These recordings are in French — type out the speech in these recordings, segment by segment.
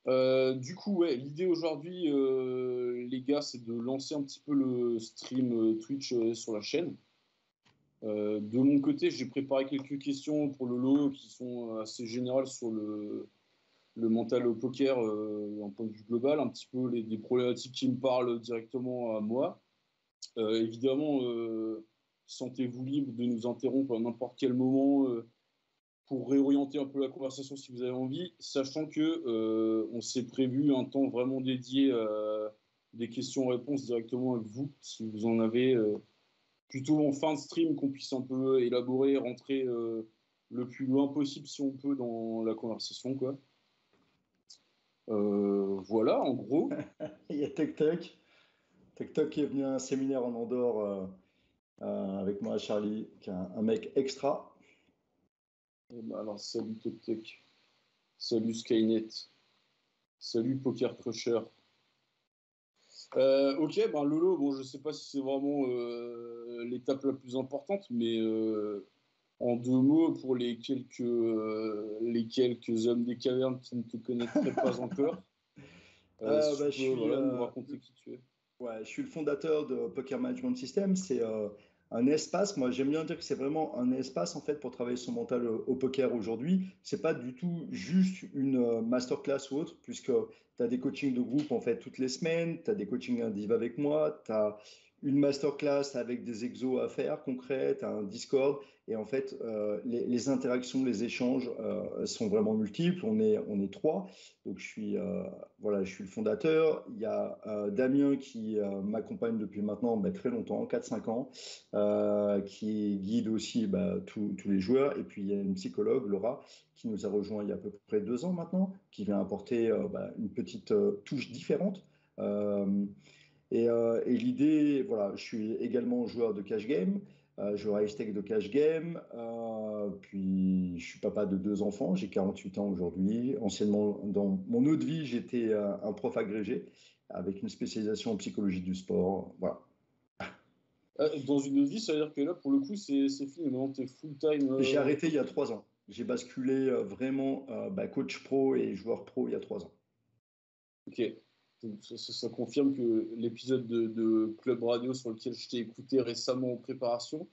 Du coup, ouais, l'idée aujourd'hui, les gars, c'est de lancer un petit peu le stream Twitch sur la chaîne. De mon côté, j'ai préparé quelques questions pour le lot qui sont assez générales sur le mental au poker d'un point de vue global, un petit peu des problématiques qui me parlent directement à moi. Évidemment, sentez-vous libre de nous interrompre à n'importe quel moment pour réorienter un peu la conversation si vous avez envie, sachant que on s'est prévu un temps vraiment dédié à des questions-réponses directement avec vous, si vous en avez plutôt en fin de stream, qu'on puisse un peu élaborer, rentrer le plus loin possible si on peut dans la conversation, quoi. Voilà, en gros. Il y a Tek Tek. Tek Tek qui est venu à un séminaire en Andorre avec moi, Charlie, qui est un mec extra. Alors, salut TokTok, salut Skynet, salut Poker Crusher. Ok, ben Lolo, bon, je sais pas si c'est vraiment l'étape la plus importante, mais en deux mots, pour les quelques hommes des cavernes qui ne te connaîtraient pas encore, si tu Je peux suis, voilà, nous raconter qui tu es. ouais, je suis le fondateur de Poker Management System. C'est un espace. Moi, j'aime bien dire que c'est vraiment un espace en fait pour travailler son mental au poker aujourd'hui. C'est pas du tout juste une masterclass ou autre, puisque tu as des coachings de groupe en fait toutes les semaines, tu as des coachings individuels avec moi, tu as une masterclass avec des exos à faire concrets, tu as un Discord et en fait les interactions, les échanges sont vraiment multiples. On est trois, donc je suis le fondateur. Il y a Damien qui m'accompagne depuis maintenant très longtemps, 4-5 ans, qui guide aussi tous les joueurs. Et puis il y a une psychologue, Laura, qui nous a rejoint il y a à peu près 2 ans maintenant, qui vient apporter une petite touche différente. Euh, et l'idée, voilà, je suis également joueur de cash game, joueur high-stake de cash game, puis je suis papa de 2 enfants, j'ai 48 ans aujourd'hui. Anciennement, dans mon autre vie, j'étais un prof agrégé avec une spécialisation en psychologie du sport. Voilà. Dans une vie, ça veut dire que là, pour le coup, c'est fini. Maintenant, t'es full-time J'ai arrêté il y a poker. 3 ans. J'ai basculé vraiment coach pro et joueur pro il y a 3 ans. Ok. Donc, ça confirme que l'épisode de Club Radio sur lequel je t'ai écouté récemment en préparation,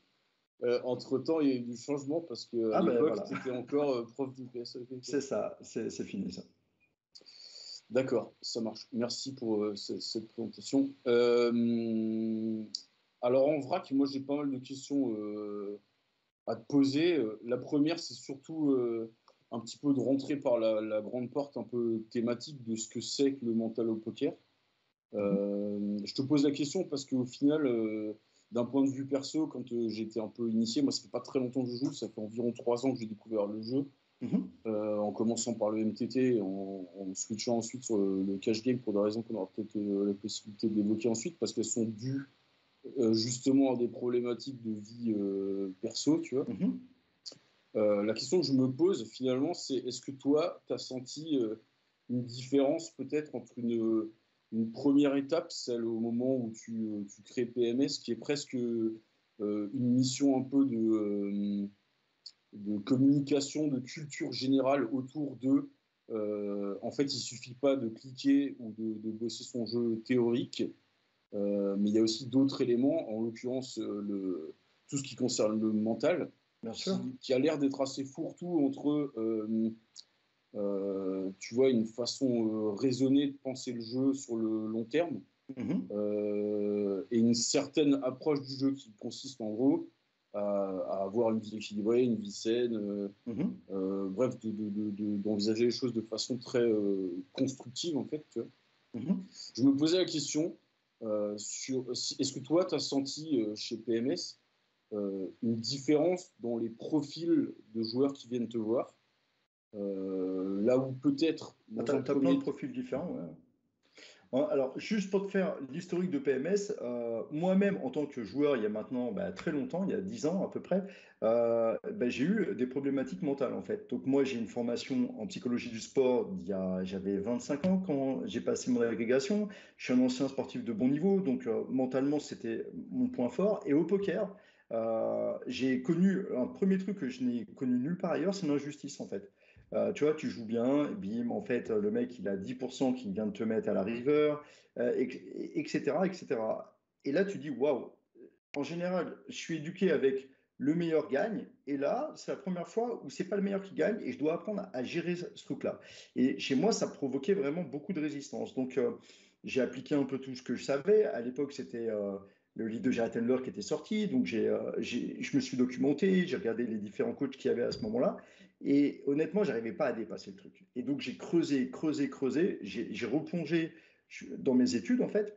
entre-temps, il y a eu du changement parce qu'à Ah ben l'époque, voilà, tu étais encore prof d'IPS. Ok, ok. c'est ça, c'est fini ça. D'accord, ça marche. Merci pour cette présentation. Alors en vrac, moi j'ai pas mal de questions à te poser. La première, c'est surtout un petit peu de rentrer par la grande porte un peu thématique de ce que c'est que le mental au poker. Mhm. Je te pose la question parce qu'au final, d'un point de vue perso, quand j'étais un peu initié, moi ça fait pas très longtemps que je joue, ça fait environ 3 ans que j'ai découvert le jeu. Mhm. En commençant par le MTT, en switchant ensuite sur le cash game pour des raisons qu'on aura peut-être la possibilité d'évoquer ensuite, parce qu'elles sont dues justement à des problématiques de vie perso, tu vois. Mhm. La question que je me pose finalement, c'est est-ce que toi, tu as senti une différence peut-être entre une première étape, celle au moment où tu crées PMS, qui est presque une mission un peu de communication, de culture générale autour de. En fait, il suffit pas de cliquer ou de bosser son jeu théorique, mais il y a aussi d'autres éléments, en l'occurrence tout ce qui concerne le mental, Bien sûr. qui a l'air d'être assez fourre-tout entre, tu vois, une façon raisonnée de penser le jeu sur le long terme Mhm. et une certaine approche du jeu qui consiste en gros à avoir une vie équilibrée, une vie saine, Mhm. bref, d'envisager les choses de façon très constructive en fait. Tu vois. Mhm. Je me posais la question est-ce que toi, tu as senti chez PMS une différence dans les profils de joueurs qui viennent te voir là où peut-être Ah, dans un t'as plein de premier profils différents, ouais. Alors, juste pour te faire l'historique de PMS, moi-même, en tant que joueur, il y a maintenant très longtemps, il y a 10 ans à peu près, j'ai eu des problématiques mentales en fait. Donc moi, j'ai une formation en psychologie du sport j'avais 25 ans quand j'ai passé mon agrégation. Je suis un ancien sportif de bon niveau, donc mentalement, c'était mon point fort. Et au poker, j'ai connu un premier truc que je n'ai connu nulle part ailleurs, c'est l'injustice en fait. Tu vois, tu joues bien, et bim, en fait, le mec, il a 10% qui vient de te mettre à la river, etc., etc. Et là, tu dis, waouh, en général, je suis éduqué avec le meilleur gagne, et là, c'est la première fois où c'est pas le meilleur qui gagne, et je dois apprendre à gérer ce truc-là. Et chez moi, ça provoquait vraiment beaucoup de résistance. Donc, j'ai appliqué un peu tout ce que je savais. À l'époque, c'était le livre de Jared Tendler qui était sorti, donc je me suis documenté, j'ai regardé les différents coachs qu'il y avait à ce moment-là, et honnêtement, j'arrivais pas à dépasser le truc. Et donc, j'ai creusé, creusé, creusé, j'ai replongé dans mes études, en fait.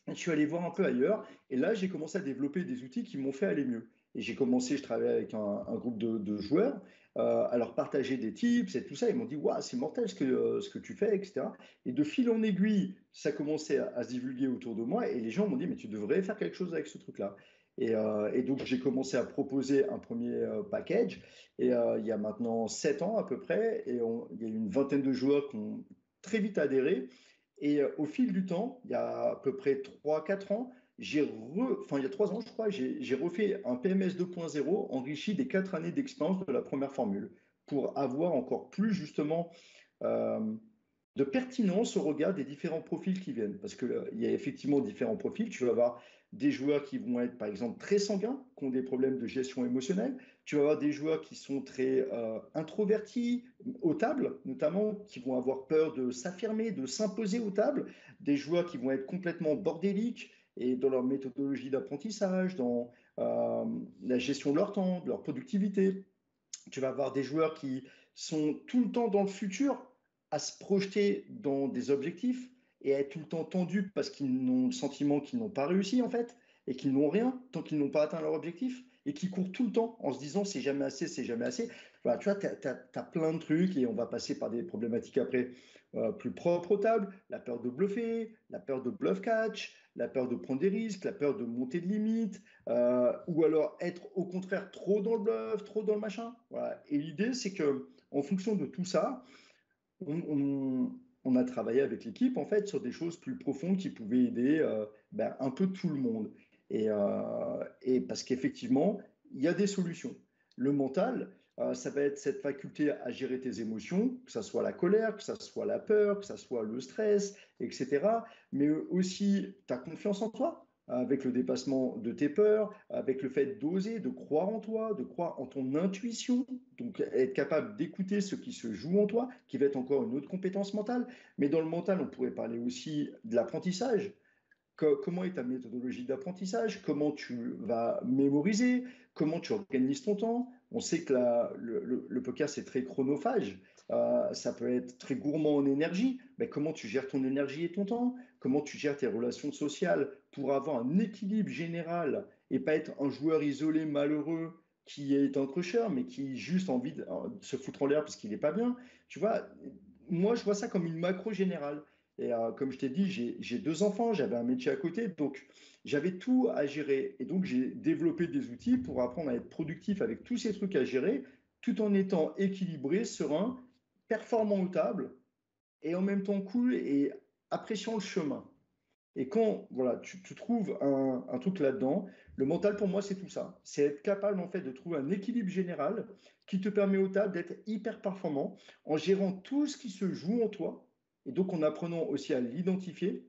Je suis allé voir un peu ailleurs et là, j'ai commencé à développer des outils qui m'ont fait aller mieux. Et j'ai commencé, je travaillais avec un groupe de joueurs, à leur partager des tips et tout ça. Ils m'ont dit, waouh, c'est mortel ce que tu fais, etc. Et de fil en aiguille, ça commençait à se divulguer autour de moi et les gens m'ont dit, mais tu devrais faire quelque chose avec ce truc-là. Et donc, j'ai commencé à proposer un premier package. Et il y a maintenant 7 ans à peu près, et il y a eu une vingtaine de joueurs qui ont très vite adhéré. Et au fil du temps, il y a à peu près 3 4 ans, enfin il y a 3 ans, je crois, j'ai refait un PMS 2.0 enrichi des 4 années d'expérience de la première formule pour avoir encore plus justement euh, de pertinence au regard des différents profils qui viennent. Parce qu'il y a effectivement différents profils. Tu vas avoir des joueurs qui vont être, par exemple, très sanguins, qui ont des problèmes de gestion émotionnelle. Tu vas avoir des joueurs qui sont très introvertis, aux tables, notamment, qui vont avoir peur de s'affirmer, de s'imposer aux tables. Des joueurs qui vont être complètement bordéliques et dans leur méthodologie d'apprentissage, dans la gestion de leur temps, de leur productivité. Tu vas avoir des joueurs qui sont tout le temps dans le futur, à se projeter dans des objectifs et à être tout le temps tendus parce qu'ils ont le sentiment qu'ils n'ont pas réussi en fait et qu'ils n'ont rien tant qu'ils n'ont pas atteint leur objectif et qui courent tout le temps en se disant c'est jamais assez, c'est jamais assez. Voilà, tu vois, tu as plein de trucs et on va passer par des problématiques après plus propres aux tables, la peur de bluffer, la peur de bluff catch, la peur de prendre des risques, la peur de monter de limites, ou alors être au contraire trop dans le bluff, trop dans le machin. Voilà. Et l'idée, c'est que en fonction de tout ça, on a travaillé avec l'équipe en fait sur des choses plus profondes qui pouvaient aider un peu tout le monde. Et parce qu'effectivement, il y a des solutions. Le mental, ça va être cette faculté à gérer tes émotions, que ce soit la colère, que ce soit la peur, que ce soit le stress, etc. Mais aussi ta confiance en toi, avec le dépassement de tes peurs, avec le fait d'oser, de croire en toi, de croire en ton intuition, donc être capable d'écouter ce qui se joue en toi, qui va être encore une autre compétence mentale. Mais dans le mental, on pourrait parler aussi de l'apprentissage. Comment est ta méthodologie d'apprentissage? Comment tu vas mémoriser? Comment tu organises ton temps? On sait que le poker, c'est très chronophage. Ça peut être très gourmand en énergie. Mais comment tu gères ton énergie et ton temps? Comment tu gères tes relations sociales pour avoir un équilibre général et pas être un joueur isolé, malheureux, qui est un crusher, mais qui juste envie de se foutre en l'air parce qu'il n'est pas bien? Tu vois, moi, je vois ça comme une macro générale. Et comme je t'ai dit, j'ai 2 enfants, j'avais un métier à côté, donc j'avais tout à gérer. Et donc j'ai développé des outils pour apprendre à être productif avec tous ces trucs à gérer, tout en étant équilibré, serein, performant aux tables, et en même temps cool et appréciant le chemin. Et quand voilà, tu trouves un truc là-dedans, le mental pour moi c'est tout ça. C'est être capable en fait de trouver un équilibre général qui te permet au table d'être hyper performant en gérant tout ce qui se joue en toi et donc en apprenant aussi à l'identifier,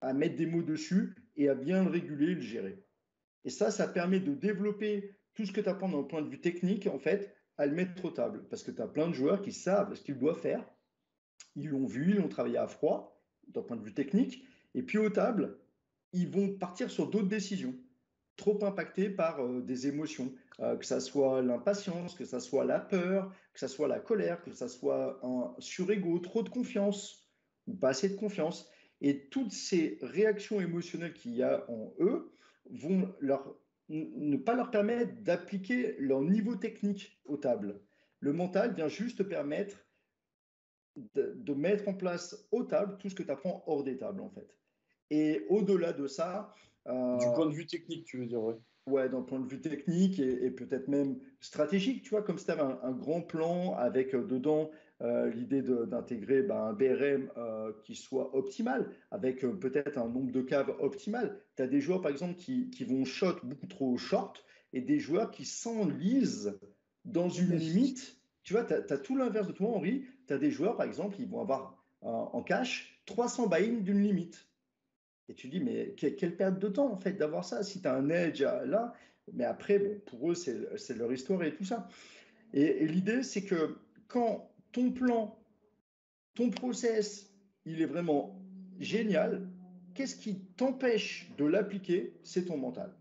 à mettre des mots dessus et à bien le réguler et le gérer. Et ça permet de développer tout ce que tu apprends d'un point de vue technique en fait à le mettre au table parce que tu as plein de joueurs qui savent ce qu'ils doivent faire, ils l'ont vu, ils l'ont travaillé à froid d'un point de vue technique et puis au table ils vont partir sur d'autres décisions, trop impactés par des émotions, que ça soit l'impatience, que ça soit la peur, que ça soit la colère, que ça soit un surego, trop de confiance ou pas assez de confiance. Et toutes ces réactions émotionnelles qu'il y a en eux vont ne pas leur permettre d'appliquer leur niveau technique aux tables. Le mental vient juste te permettre de mettre en place aux tables tout ce que tu apprends hors des tables, en fait. Et au-delà de ça, Du euh, point de vue technique, tu veux dire, ouais. ouais, d'un point de vue technique et peut-être même stratégique, tu vois, comme si tu avais un grand plan avec dedans l'idée d'intégrer un BRM qui soit optimal, avec peut-être un nombre de caves optimal. Tu as des joueurs, par exemple, qui vont shot beaucoup trop short et des joueurs qui s'enlisent dans une limite, Tu vois, tu as tout l'inverse de toi, Henri. Tu as des joueurs, par exemple, ils vont avoir en cash 300 buy-in d'une limite. Et tu dis, mais quelle perte de temps, en fait, d'avoir ça, si tu as un edge là. Mais après, bon, pour eux, c'est leur histoire et tout ça. Et l'idée, c'est que quand ton plan, ton process, il est vraiment génial, qu'est-ce qui t'empêche de l'appliquer? C'est ton mental.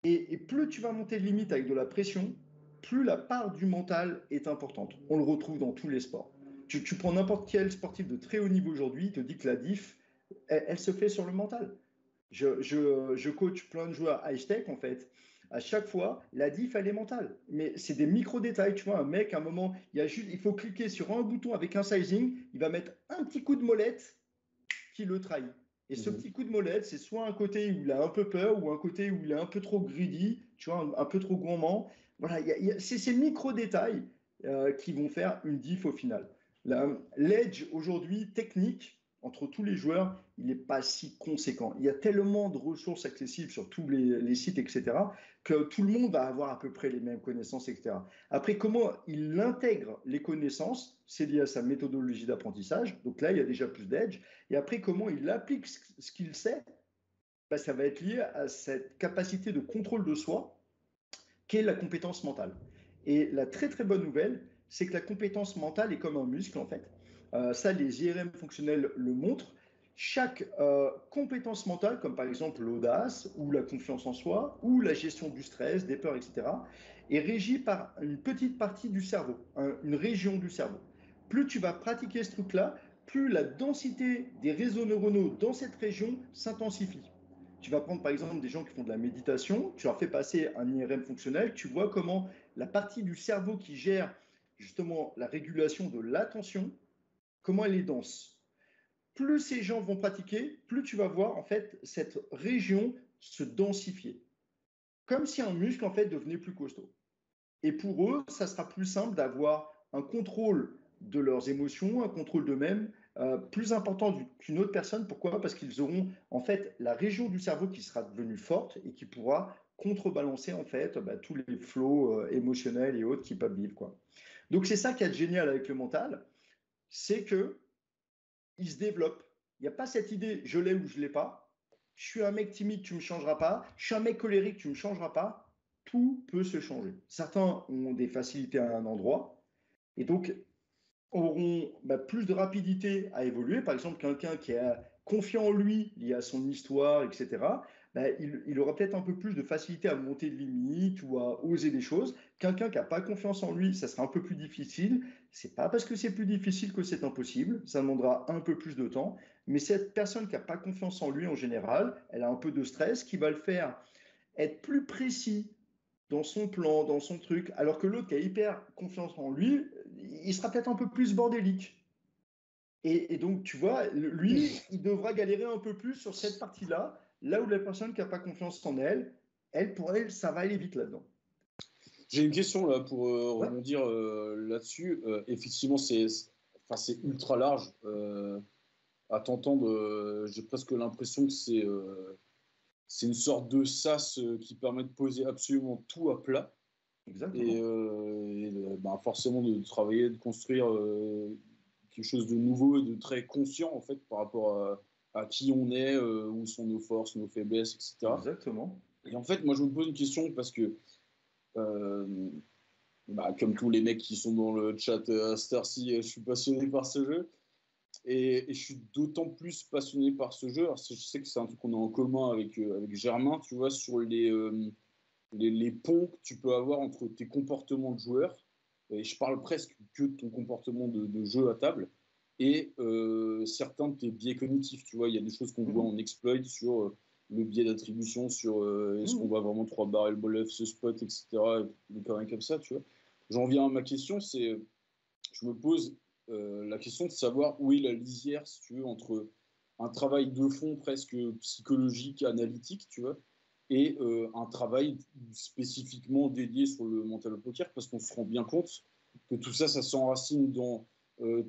Et plus tu vas monter de limite avec de la pression, plus la part du mental est importante. On le retrouve dans tous les sports. Tu prends n'importe quel sportif de très haut niveau aujourd'hui, il te dit que la diff, elle se fait sur le mental. Je coach plein de joueurs high-tech, en fait. À chaque fois, la diff, elle est mentale. Mais c'est des micro-détails. Tu vois, un mec, à un moment, il faut cliquer sur un bouton avec un sizing, il va mettre un petit coup de molette qui le trahit. Et ce petit coup de molette, c'est soit un côté où il a un peu peur ou un côté où il est un peu trop greedy, tu vois, un peu trop gourmand. Voilà, c'est ces micro-détails qui vont faire une diff au final. L'edge aujourd'hui, technique, entre tous les joueurs, il n'est pas si conséquent. Il y a tellement de ressources accessibles sur tous les sites, etc., que tout le monde va avoir à peu près les mêmes connaissances, etc. Après, comment il intègre les connaissances, c'est lié à sa méthodologie d'apprentissage. Donc là, il y a déjà plus d'edge. Et après, comment il applique ce qu'il sait, ben, ça va être lié à cette capacité de contrôle de soi qu'est la compétence mentale. Et la très très bonne nouvelle, c'est que la compétence mentale est comme un muscle en fait. Ça, les IRM fonctionnels le montrent. Chaque compétence mentale, comme par exemple l'audace ou la confiance en soi ou la gestion du stress, des peurs, etc., est régie par une petite partie du cerveau, une région du cerveau. Plus tu vas pratiquer ce truc-là, plus la densité des réseaux neuronaux dans cette région s'intensifie. Tu vas prendre par exemple des gens qui font de la méditation, tu leur fais passer un IRM fonctionnel, tu vois comment la partie du cerveau qui gère justement la régulation de l'attention, comment elle est dense. Plus ces gens vont pratiquer, plus tu vas voir en fait cette région se densifier. Comme si un muscle en fait devenait plus costaud. Et pour eux, ça sera plus simple d'avoir un contrôle de leurs émotions, un contrôle d'eux-mêmes plus important qu'une autre personne. Pourquoi? Parce qu'ils auront en fait la région du cerveau qui sera devenue forte et qui pourra contrebalancer en fait tous les flots émotionnels et autres qui peuvent vivre, quoi. Donc c'est ça qui est génial avec le mental, c'est que il se développe. Il n'y a pas cette idée je l'ai ou je l'ai pas. Je suis un mec timide, tu me changeras pas. Je suis un mec colérique, tu me changeras pas. Tout peut se changer. Certains ont des facilités à un endroit et donc auront plus de rapidité à évoluer. Par exemple, quelqu'un qui est confiant en lui, lié à son histoire, etc., il aura peut-être un peu plus de facilité à monter de limites ou à oser des choses. Quelqu'un qui n'a pas confiance en lui, ça sera un peu plus difficile. C'est pas parce que c'est plus difficile que c'est impossible. Ça demandera un peu plus de temps. Mais cette personne qui n'a pas confiance en lui, en général, elle a un peu de stress qui va le faire être plus précis dans son plan, dans son truc, alors que l'autre qui a hyper confiance en lui, il sera peut-être un peu plus bordélique. Et donc, tu vois, lui, il devra galérer un peu plus sur cette partie-là, là où la personne qui n'a pas confiance en elle, pour elle, ça va aller vite là-dedans. J'ai une question là pour Ouais. rebondir là-dessus. Effectivement, c'est ultra large. À t'entendre, j'ai presque l'impression que c'est une sorte de sas qui permet de poser absolument tout à plat. Exactement. Ben, forcément de travailler, de construire quelque chose de nouveau et de très conscient en fait par rapport à qui on est, où sont nos forces, nos faiblesses, etc. Exactement. Et en fait, moi je me pose une question parce que euh, bah, comme tous les mecs qui sont dans le chat à Starcy, je suis passionné par ce jeu. Et je suis d'autant plus passionné par ce jeu. Alors, je sais que c'est un truc qu'on a en commun avec Germain, tu vois, sur les ponts que tu peux avoir entre tes comportements de joueur, et je parle presque que de ton comportement de jeu à table, et certains de tes biais cognitifs. Tu vois, il y a des choses qu'on voit en exploit sur le biais d'attribution, sur est-ce qu'on va vraiment 3 barrels bluff, ce spot, etc. Et des conneries comme ça, tu vois. J'en viens à ma question, c'est je me pose la question de savoir où est la lisière, si tu veux, entre un travail de fond presque psychologique, analytique, tu vois, et un travail spécifiquement dédié sur le mental poker, parce qu'on se rend bien compte que tout ça, ça s'enracine dans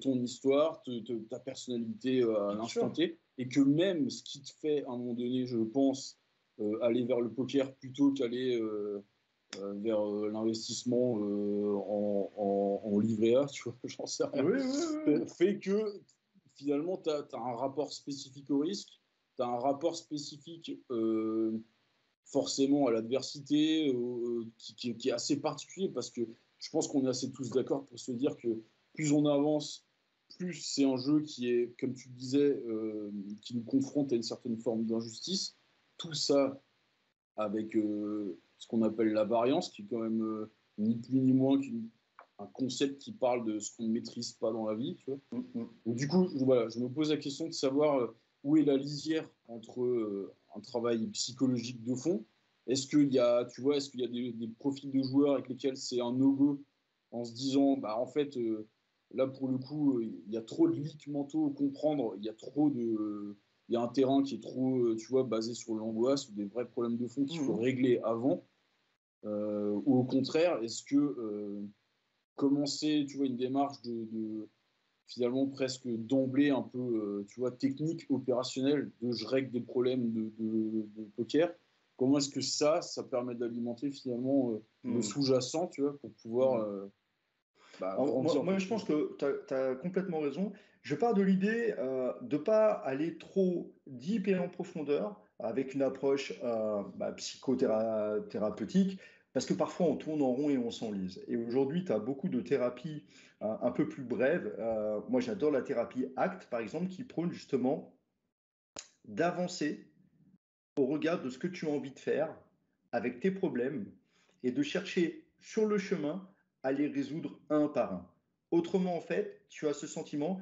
ton histoire, ta personnalité à l'instant T, et que même ce qui te fait, à un moment donné, je pense, aller vers le poker plutôt qu'aller vers l'investissement en livret A, tu vois, j'en sais rien, Oui, oui, oui. fait que finalement, tu as un rapport spécifique au risque, tu as un rapport spécifique forcément à l'adversité qui est assez particulier parce que je pense qu'on est assez tous d'accord pour se dire que plus on avance, plus c'est un jeu qui est, comme tu le disais, qui nous confronte à une certaine forme d'injustice. Tout ça avec ce qu'on appelle la variance, qui est quand même ni plus ni moins qu'un concept qui parle de ce qu'on ne maîtrise pas dans la vie. Tu vois. Donc, du coup, voilà, je me pose la question de savoir où est la lisière entre un travail psychologique de fond. Est-ce qu'il y a, tu vois, est-ce qu'il y a des profils de joueurs avec lesquels c'est un no-go en se disant, bah, en fait, là, pour le coup, il y a trop de leaks mentaux à comprendre, il y a un terrain qui est trop, tu vois, basé sur l'angoisse ou des vrais problèmes de fond qu'il faut régler avant. Ou au contraire, est-ce que commencer, tu vois, une démarche de finalement presque d'emblée un peu, tu vois, technique, opérationnelle, de je règle des problèmes de poker, comment est-ce que ça permet d'alimenter finalement le sous-jacent, tu vois, pour pouvoir grandir un peu Je plus. pense que tu as complètement raison. Je pars de l'idée de ne pas aller trop deep et en profondeur avec une approche psychothérapeutique, parce que parfois on tourne en rond et on s'enlise. Et aujourd'hui, tu as beaucoup de thérapies un peu plus brèves. Moi, j'adore la thérapie ACT, par exemple, qui prône justement d'avancer au regard de ce que tu as envie de faire avec tes problèmes et de chercher sur le chemin à les résoudre un par un. Autrement, en fait, tu as ce sentiment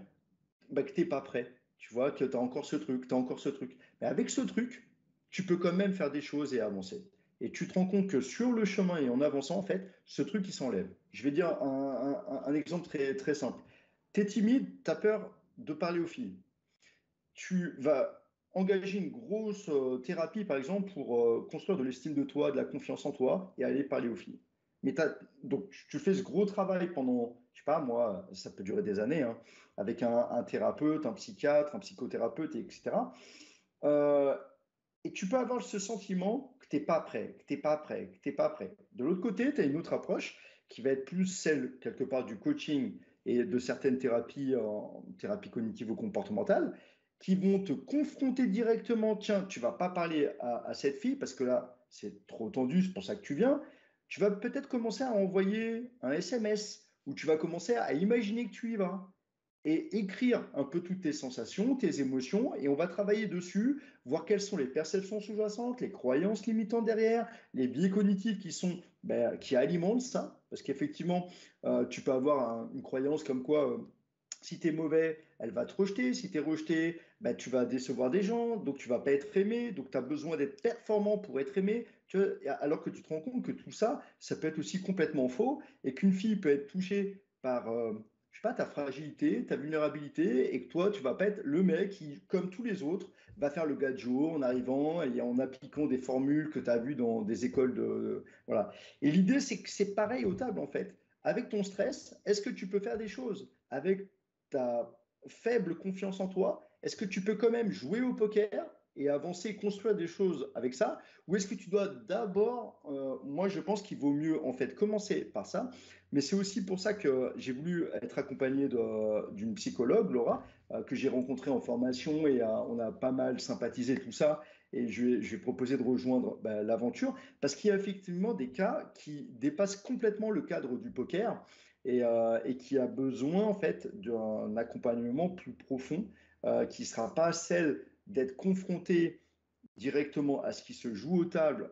que tu n'es pas prêt. Tu vois, que tu as encore ce truc, tu as encore ce truc. Mais avec ce truc, tu peux quand même faire des choses et avancer. Et tu te rends compte que sur le chemin et en avançant, en fait, ce truc, il s'enlève. Je vais dire un exemple très, très simple. Tu es timide, tu as peur de parler aux filles. Tu vas engager une grosse thérapie, par exemple, pour construire de l'estime de toi, de la confiance en toi et aller parler aux filles. Mais donc, tu fais ce gros travail pendant, je sais pas, moi, ça peut durer des années, hein, avec un thérapeute, un psychiatre, un psychothérapeute, etc. Euh, et tu peux avoir ce sentiment que tu n'es pas prêt, que tu n'es pas prêt, que tu n'es pas prêt. De l'autre côté, tu as une autre approche qui va être plus celle, quelque part, du coaching et de certaines thérapies, thérapie cognitivo-comportementale, qui vont te confronter directement. Tiens, tu vas pas parler à cette fille parce que là, c'est trop tendu, c'est pour ça que tu viens. Tu vas peut-être commencer à envoyer un SMS ou tu vas commencer à imaginer que tu y vas et écrire un peu toutes tes sensations, tes émotions, et on va travailler dessus, voir quelles sont les perceptions sous-jacentes, les croyances limitantes derrière, les biais cognitifs qui alimentent ça, parce qu'effectivement, tu peux avoir une croyance comme quoi si tu es mauvais, elle va te rejeter. Si tu es rejeté, tu vas décevoir des gens, donc tu vas pas être aimé. Donc tu as besoin d'être performant pour être aimé. Tu vois, alors que tu te rends compte que tout ça, ça peut être aussi complètement faux et qu'une fille peut être touchée par, je sais pas, ta fragilité, ta vulnérabilité et que toi, tu vas pas être le mec qui, comme tous les autres, va faire le gadjo en arrivant et en appliquant des formules que tu as vues dans des écoles voilà. Et l'idée, c'est que c'est pareil aux tables en fait. Avec ton stress, est-ce que tu peux faire des choses avec ta faible confiance en toi, est-ce que tu peux quand même jouer au poker et avancer, construire des choses avec ça? Ou est-ce que tu dois d'abord, moi je pense qu'il vaut mieux en fait commencer par ça, mais c'est aussi pour ça que j'ai voulu être accompagné d'une psychologue, Laura, que j'ai rencontrée en formation et on a pas mal sympathisé tout ça. Et je vais proposer de rejoindre l'aventure parce qu'il y a effectivement des cas qui dépassent complètement le cadre du poker et qui a besoin en fait d'un accompagnement plus profond qui ne sera pas celle d'être confronté directement à ce qui se joue aux tables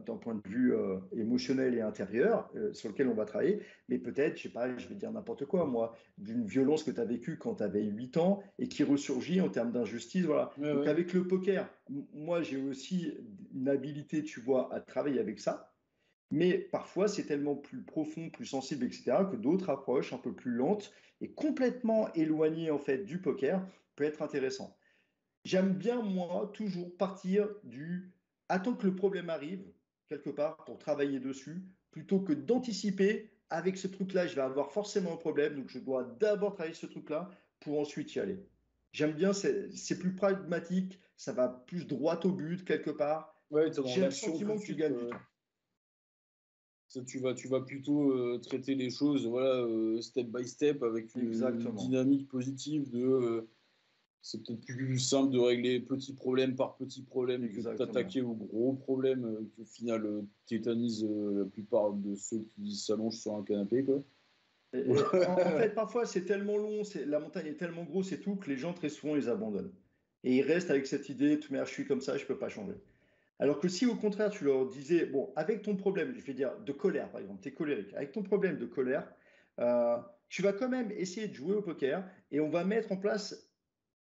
d'un point de vue émotionnel et intérieur sur lequel on va travailler, mais peut-être, je sais pas, je vais dire n'importe quoi, moi, d'une violence que tu as vécue quand tu avais 8 ans et qui ressurgit en termes d'injustice, voilà. Ouais, Donc ouais. avec le poker, moi j'ai aussi une habilité, tu vois, à travailler avec ça. Mais parfois, c'est tellement plus profond, plus sensible, etc., que d'autres approches un peu plus lentes et complètement éloignées en fait du poker peut être intéressant. J'aime bien, moi, toujours partir du attends que le problème arrive, quelque part, pour travailler dessus, plutôt que d'anticiper avec ce truc-là, je vais avoir forcément un problème, donc je dois d'abord travailler ce truc-là pour ensuite y aller. J'aime bien, c'est plus pragmatique, ça va plus droit au but, quelque part. Ouais, t'es dans J'ai le l'action tout sentiment de que tu suite. gagnes du temps. Ça, tu vas plutôt traiter les choses voilà, step by step avec une dynamique positive de c'est peut-être plus simple de régler petit problème par petit problème que de t'attaquer au gros problème qui au final tétanise la plupart de ceux qui s'allongent sur un canapé, quoi. En fait, parfois, c'est tellement long, la montagne est tellement grosse et tout, que les gens, très souvent, ils abandonnent. Et ils restent avec cette idée, de toute manière, je suis comme ça, je ne peux pas changer. Alors que si, au contraire, tu leur disais, bon, avec ton problème, je vais dire, de colère, par exemple, tu es colérique, avec ton problème de colère, tu vas quand même essayer de jouer au poker et on va mettre en place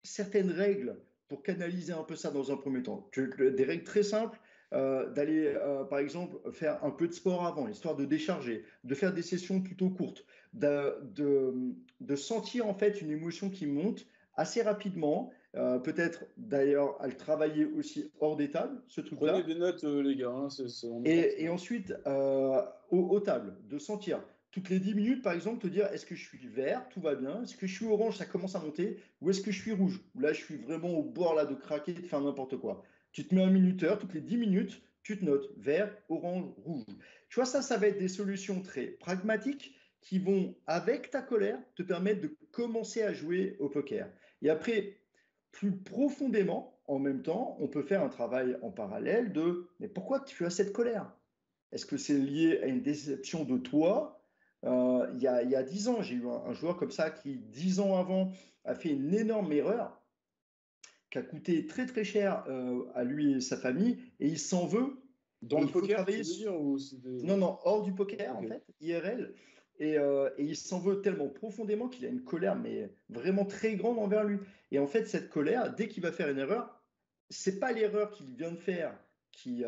certaines règles pour canaliser un peu ça dans un premier temps. Des règles très simples, d'aller, par exemple, faire un peu de sport avant, histoire de décharger, de faire des sessions plutôt courtes, de sentir en fait une émotion qui monte assez rapidement, peut-être d'ailleurs à le travailler aussi hors des tables, ce Prenez truc-là. des notes, les gars. Hein, Et ensuite, aux tables, de sentir toutes les 10 minutes, par exemple, te dire est-ce que je suis vert, tout va bien, est-ce que je suis orange, ça commence à monter, ou est-ce que je suis rouge, ou là je suis vraiment au bord là, de craquer, de faire n'importe quoi. Tu te mets un minuteur, toutes les 10 minutes, tu te notes vert, orange, rouge. Tu vois, ça va être des solutions très pragmatiques qui vont, avec ta colère, te permettre de commencer à jouer au poker. Et après, plus profondément, en même temps, on peut faire un travail en parallèle de mais pourquoi tu as cette colère? Est-ce que c'est lié à une déception de toi? Il y a 10 ans, j'ai eu un joueur comme ça qui, 10 ans avant, a fait une énorme erreur qui a coûté très très cher à lui et sa famille, et il s'en veut. Dans Et le il faut poker, tu travailler. veux dire ou Non, non, hors du poker, en okay. fait, IRL. Et il s'en veut tellement profondément qu'il a une colère, mais vraiment très grande envers lui. Et en fait, cette colère, dès qu'il va faire une erreur, c'est pas l'erreur qu'il vient de faire qui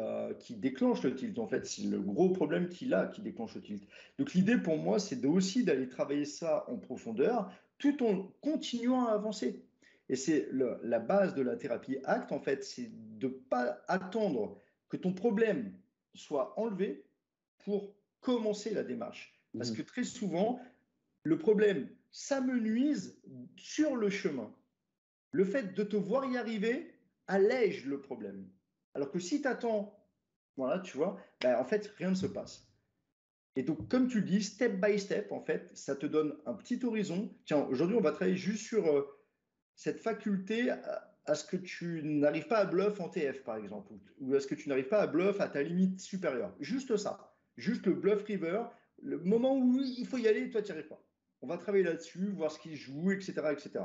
déclenche le tilt. En fait, c'est le gros problème qu'il a qui déclenche le tilt. Donc l'idée pour moi, c'est aussi d'aller travailler ça en profondeur, tout en continuant à avancer. Et c'est la base de la thérapie ACT, en fait, c'est de ne pas attendre que ton problème soit enlevé pour commencer la démarche. Parce que très souvent, le problème s'amenuise sur le chemin. Le fait de te voir y arriver allège le problème. Alors que si tu attends, voilà, tu vois, ben, en fait, rien ne se passe. Et donc, comme tu le dis, step by step, en fait, ça te donne un petit horizon. Tiens, aujourd'hui, on va travailler juste sur cette faculté à ce que tu n'arrives pas à bluff en TF, par exemple, ou à ce que tu n'arrives pas à bluff à ta limite supérieure. Juste ça. Juste le bluff river, le moment où il faut y aller, toi, tu n'y arrives pas. On va travailler là-dessus, voir ce qu'il joue, etc., etc.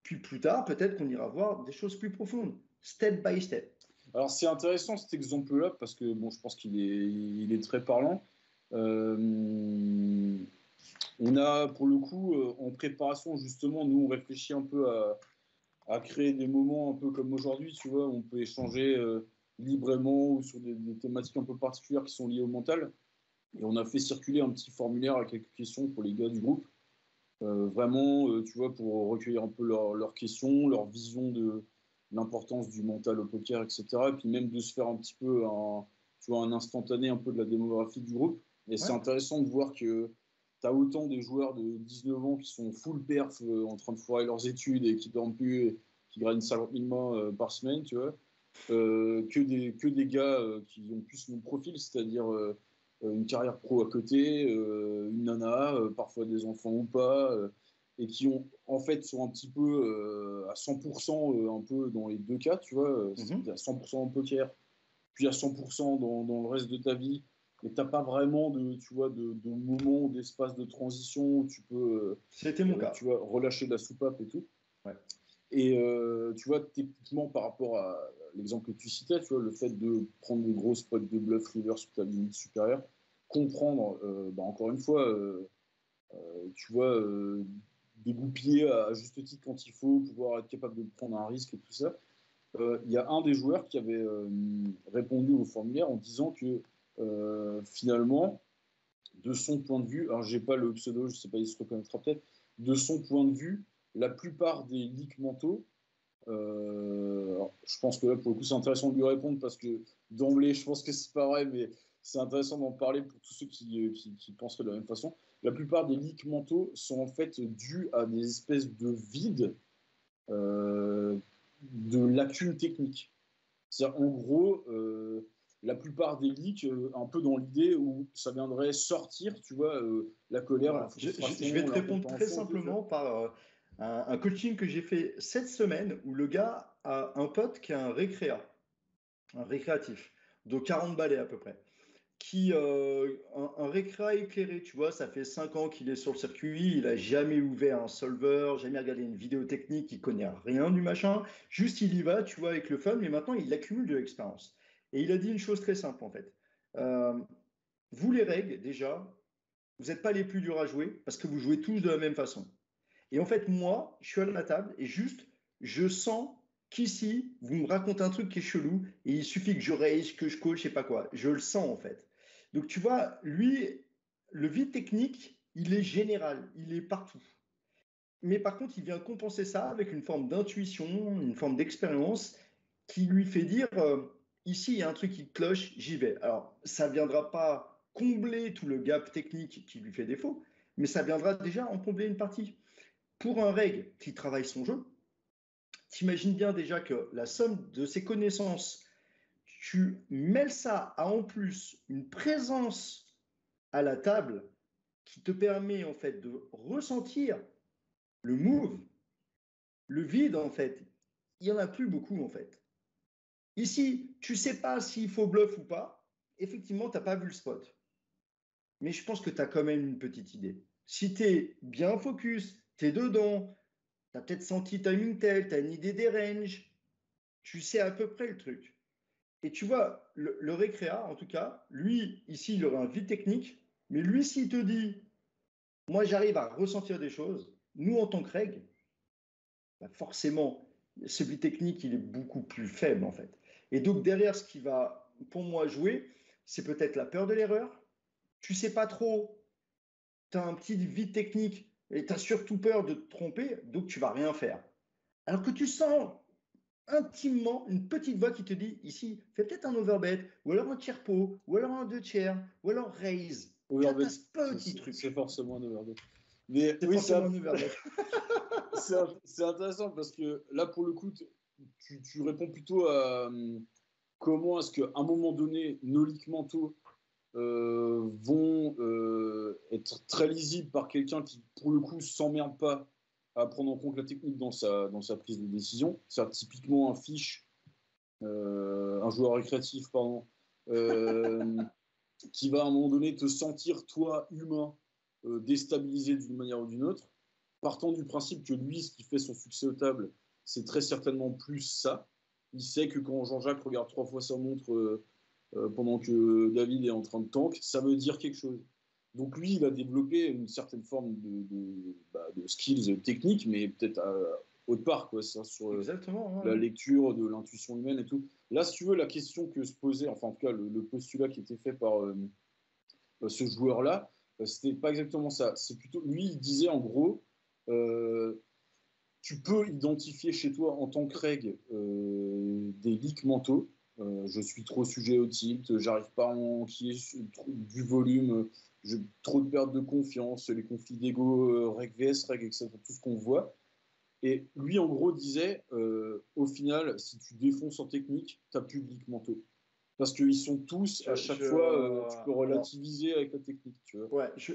Puis plus tard, peut-être qu'on ira voir des choses plus profondes, step by step. Alors c'est intéressant cet exemple-là parce que bon, je pense il est très parlant. On a pour le coup en préparation justement, nous on réfléchit un peu à créer des moments un peu comme aujourd'hui, tu vois, où on peut échanger librement ou sur des thématiques un peu particulières qui sont liées au mental. Et on a fait circuler un petit formulaire à quelques questions pour les gars du groupe. Vraiment, tu vois, pour recueillir un peu leurs questions, leur vision de l'importance du mental au poker, etc. Et puis même de se faire un petit peu tu vois, un instantané un peu de la démographie du groupe. Et c'est intéressant de voir que tu as autant des joueurs de 19 ans qui sont full perf, en train de foirer leurs études et qui dorment plus, et qui gagnent 50 000 mains par semaine, tu vois, que des gars qui ont plus mon profil, c'est-à-dire une carrière pro à côté, une nana, parfois des enfants ou pas, et qui ont en fait sont un petit peu à 100% un peu dans les deux cas, tu vois, à 100% en poker, puis à 100% dans le reste de ta vie, et t'as pas vraiment tu vois, de moment ou d'espace de transition où tu peux, C'était mon cas. tu vois, relâcher de la soupape et tout. Ouais. Et tu vois, typiquement par rapport à l'exemple que tu citais, tu vois, le fait de prendre des grosses potes de bluff river sur ta limite supérieure, comprendre, encore une fois, tu vois, dégoupiller à juste titre quand il faut, pouvoir être capable de prendre un risque et tout ça. Il y a un des joueurs qui avait répondu au formulaire en disant que finalement, de son point de vue, alors j'ai pas le pseudo, je sais pas, il se reconnaîtra peut-être, de son point de vue, la plupart des leaks mentaux, je pense que là, pour le coup, c'est intéressant de lui répondre parce que d'emblée, je pense que c'est pas vrai, mais c'est intéressant d'en parler pour tous ceux qui penseraient de la même façon. La plupart des leaks mentaux sont en fait dus à des espèces de vides, de lacunes techniques. C'est-à-dire, en gros, la plupart des leaks, un peu dans l'idée où ça viendrait sortir, tu vois, la colère, Voilà. la frustration, Je vais te répondre très l'incompréhension chez les joueurs. simplement par un coaching que j'ai fait cette semaine où le gars a un pote qui a un récréatif, de 40 balais à peu près, un récréa éclairé, tu vois, ça fait 5 ans qu'il est sur le circuit, il a jamais ouvert un solver, jamais regardé une vidéo technique, il connaît rien du machin, juste il y va, tu vois, avec le fun, mais maintenant il accumule de l'expérience. Et il a dit une chose très simple en fait. Euh, Vous les règles, déjà, vous n'êtes pas les plus durs à jouer parce que vous jouez tous de la même façon. Et en fait, moi, je suis à la table et juste, je sens qu'ici, vous me racontez un truc qui est chelou et il suffit que je raise, que je coach, je sais pas quoi. Je le sens en fait. Donc tu vois, lui, le vide technique, il est général, il est partout. Mais par contre, il vient compenser ça avec une forme d'intuition, une forme d'expérience qui lui fait dire ici, il y a un truc qui cloche, j'y vais. Alors, ça ne viendra pas combler tout le gap technique qui lui fait défaut, mais ça viendra déjà en combler une partie. Pour un reg qui travaille son jeu, t'imagines bien déjà que la somme de ses connaissances, tu mêles ça à en plus une présence à la table qui te permet en fait de ressentir le move, le vide en fait. Il n'y en a plus beaucoup en fait. Ici, tu ne sais pas s'il faut bluff ou pas. Effectivement, tu n'as pas vu le spot. Mais je pense que tu as quand même une petite idée. Si tu es bien focus, tu es dedans, tu as peut-être senti timing tel, tu as une idée des ranges, tu sais à peu près le truc. Et tu vois, le récréa, en tout cas, lui, ici, il aurait un vide technique, mais lui, s'il te dit, moi, j'arrive à ressentir des choses, nous, en tant que règle, bah forcément, ce vide technique, il est beaucoup plus faible, en fait. Et donc, derrière, ce qui va, pour moi, jouer, c'est peut-être la peur de l'erreur. Tu sais pas trop, tu as un petit vide technique et tu as surtout peur de te tromper, donc tu vas rien faire. Alors que tu sens intimement une petite voix qui te dit ici, fais peut-être un overbet, ou alors un tiers pot, ou alors un deux tiers, ou alors raise. Tu vois, Overbet, t'as ce petit c'est truc. forcément un overbet. Mais C'est oui, forcément un overbet. c'est intéressant parce que là, pour le coup, tu réponds plutôt à comment est-ce qu'à un moment donné, nos leaks mentaux vont être très lisibles par quelqu'un qui, pour le coup, s'emmerde pas à prendre en compte la technique dans sa prise de décision. C'est typiquement un fiche, un joueur récréatif, pardon, euh, qui va à un moment donné te sentir, toi, humain, déstabilisé d'une manière ou d'une autre, partant du principe que lui, ce qui fait son succès aux tables, c'est très certainement plus ça. Il sait que quand Jean-Jacques regarde 3 fois sa montre pendant que David est en train de tank, ça veut dire quelque chose. Donc lui, il a développé une certaine forme de skills techniques, mais peut-être à autre part, quoi, ça, sur Exactement. la Ouais. lecture de l'intuition humaine et tout. Là, si tu veux, la question que se posait, enfin en tout cas le postulat qui était fait par ce joueur-là, c'était pas exactement ça. C'est plutôt, lui, il disait en gros, euh, tu peux identifier chez toi en tant que règle des leaks mentaux. Je suis trop sujet au tilt, j'arrive pas à enquiller du volume, trop de perte de confiance, les conflits d'ego, règle vs règle, etc., tout ce qu'on voit. Et lui, en gros, disait, au final, si tu défonces en technique, tu n'as plus de leaks mentaux. Parce qu'ils sont tous, à chaque fois, tu peux Alors, relativiser avec la technique, tu vois. ouais, je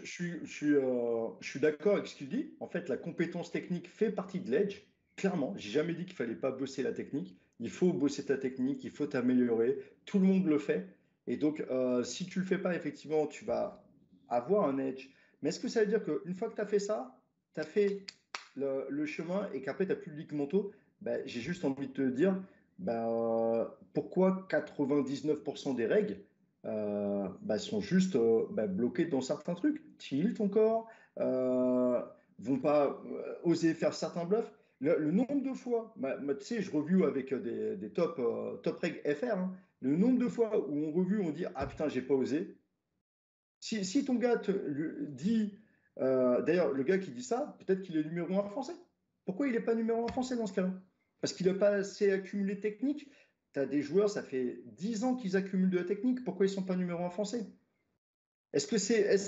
suis d'accord avec ce qu'il dit. En fait, la compétence technique fait partie de l'edge. Clairement, j'ai jamais dit qu'il fallait pas bosser la technique. Il faut bosser ta technique, il faut t'améliorer. Tout le monde le fait. Et donc, si tu le fais pas, effectivement, tu vas avoir un edge. Mais est-ce que ça veut dire qu'une fois que tu as fait ça, tu as fait le chemin et qu'après, tu n'as plus de leak mentaux? Ben, j'ai juste envie de te dire, ben, pourquoi 99% des règles bah, sont juste bah, bloqués dans certains trucs. Tilt encore, vont pas oser faire certains bluffs. Le nombre de fois, tu sais, je review avec des top reg FR, hein, le nombre de fois où on review, on dit ah putain, j'ai pas osé. Si ton gars dit, d'ailleurs, le gars qui dit ça, peut-être qu'il est numéro un français. Pourquoi il n'est pas numéro un français dans ce cas-là? Parce qu'il n'a pas assez accumulé de technique. Tu as des joueurs, ça fait 10 ans qu'ils accumulent de la technique. Pourquoi ils ne sont pas numéro un français? Est-ce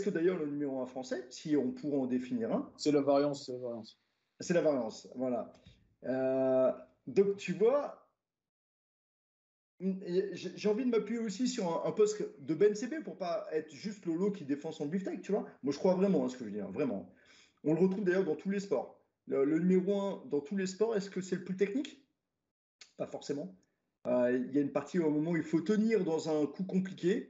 que d'ailleurs le numéro un français, si on pourrait en définir un, C'est la variance, c'est la variance. c'est la variance. Voilà. Euh, donc tu vois, j'ai envie de m'appuyer aussi sur un poste de Ben CB pour pas être juste Lolo qui défend son beefsteak, tu vois. Moi, je crois vraiment à ce que je dis, hein, vraiment. On le retrouve d'ailleurs dans tous les sports. Le numéro un dans tous les sports, est-ce que c'est le plus technique? Pas forcément. Il y a une partie au moment où il faut tenir dans un coup compliqué,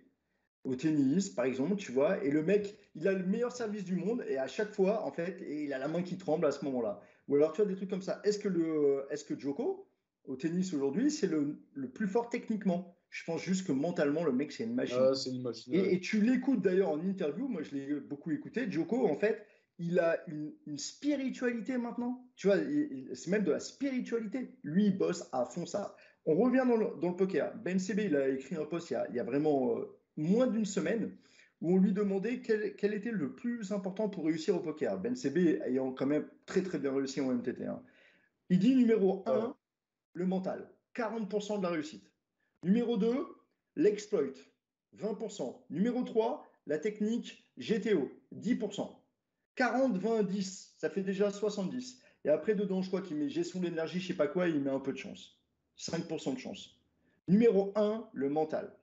au tennis, par exemple, tu vois, et le mec, il a le meilleur service du monde, et à chaque fois, en fait, et il a la main qui tremble à ce moment-là. Ou alors, tu as des trucs comme ça. Est-ce que Djoko, au tennis aujourd'hui, c'est le plus fort techniquement? Je pense juste que mentalement, le mec, c'est une machine. Ah, c'est une machine. Ouais. Et tu l'écoutes d'ailleurs en interview, moi je l'ai beaucoup écouté, Djoko, en fait, il a une spiritualité maintenant. Tu vois, c'est même de la spiritualité. Lui, il bosse à fond ça. On revient dans le poker. Ben CB, il a écrit un post il y a vraiment moins d'une semaine où on lui demandait quel était le plus important pour réussir au poker. Ben CB ayant quand même très très bien réussi en MTT, hein. Il dit numéro Ouais. un, le mental, 40% de la réussite. Numéro 2, l'exploit, 20%. Numéro 3, la technique GTO, 10%. 40, 20, 10, ça fait déjà 70. Et après, dedans, je crois qu'il met gestion de l'énergie, je sais pas quoi, il met un peu de chance. 5% de chance. Numéro 1, le mental.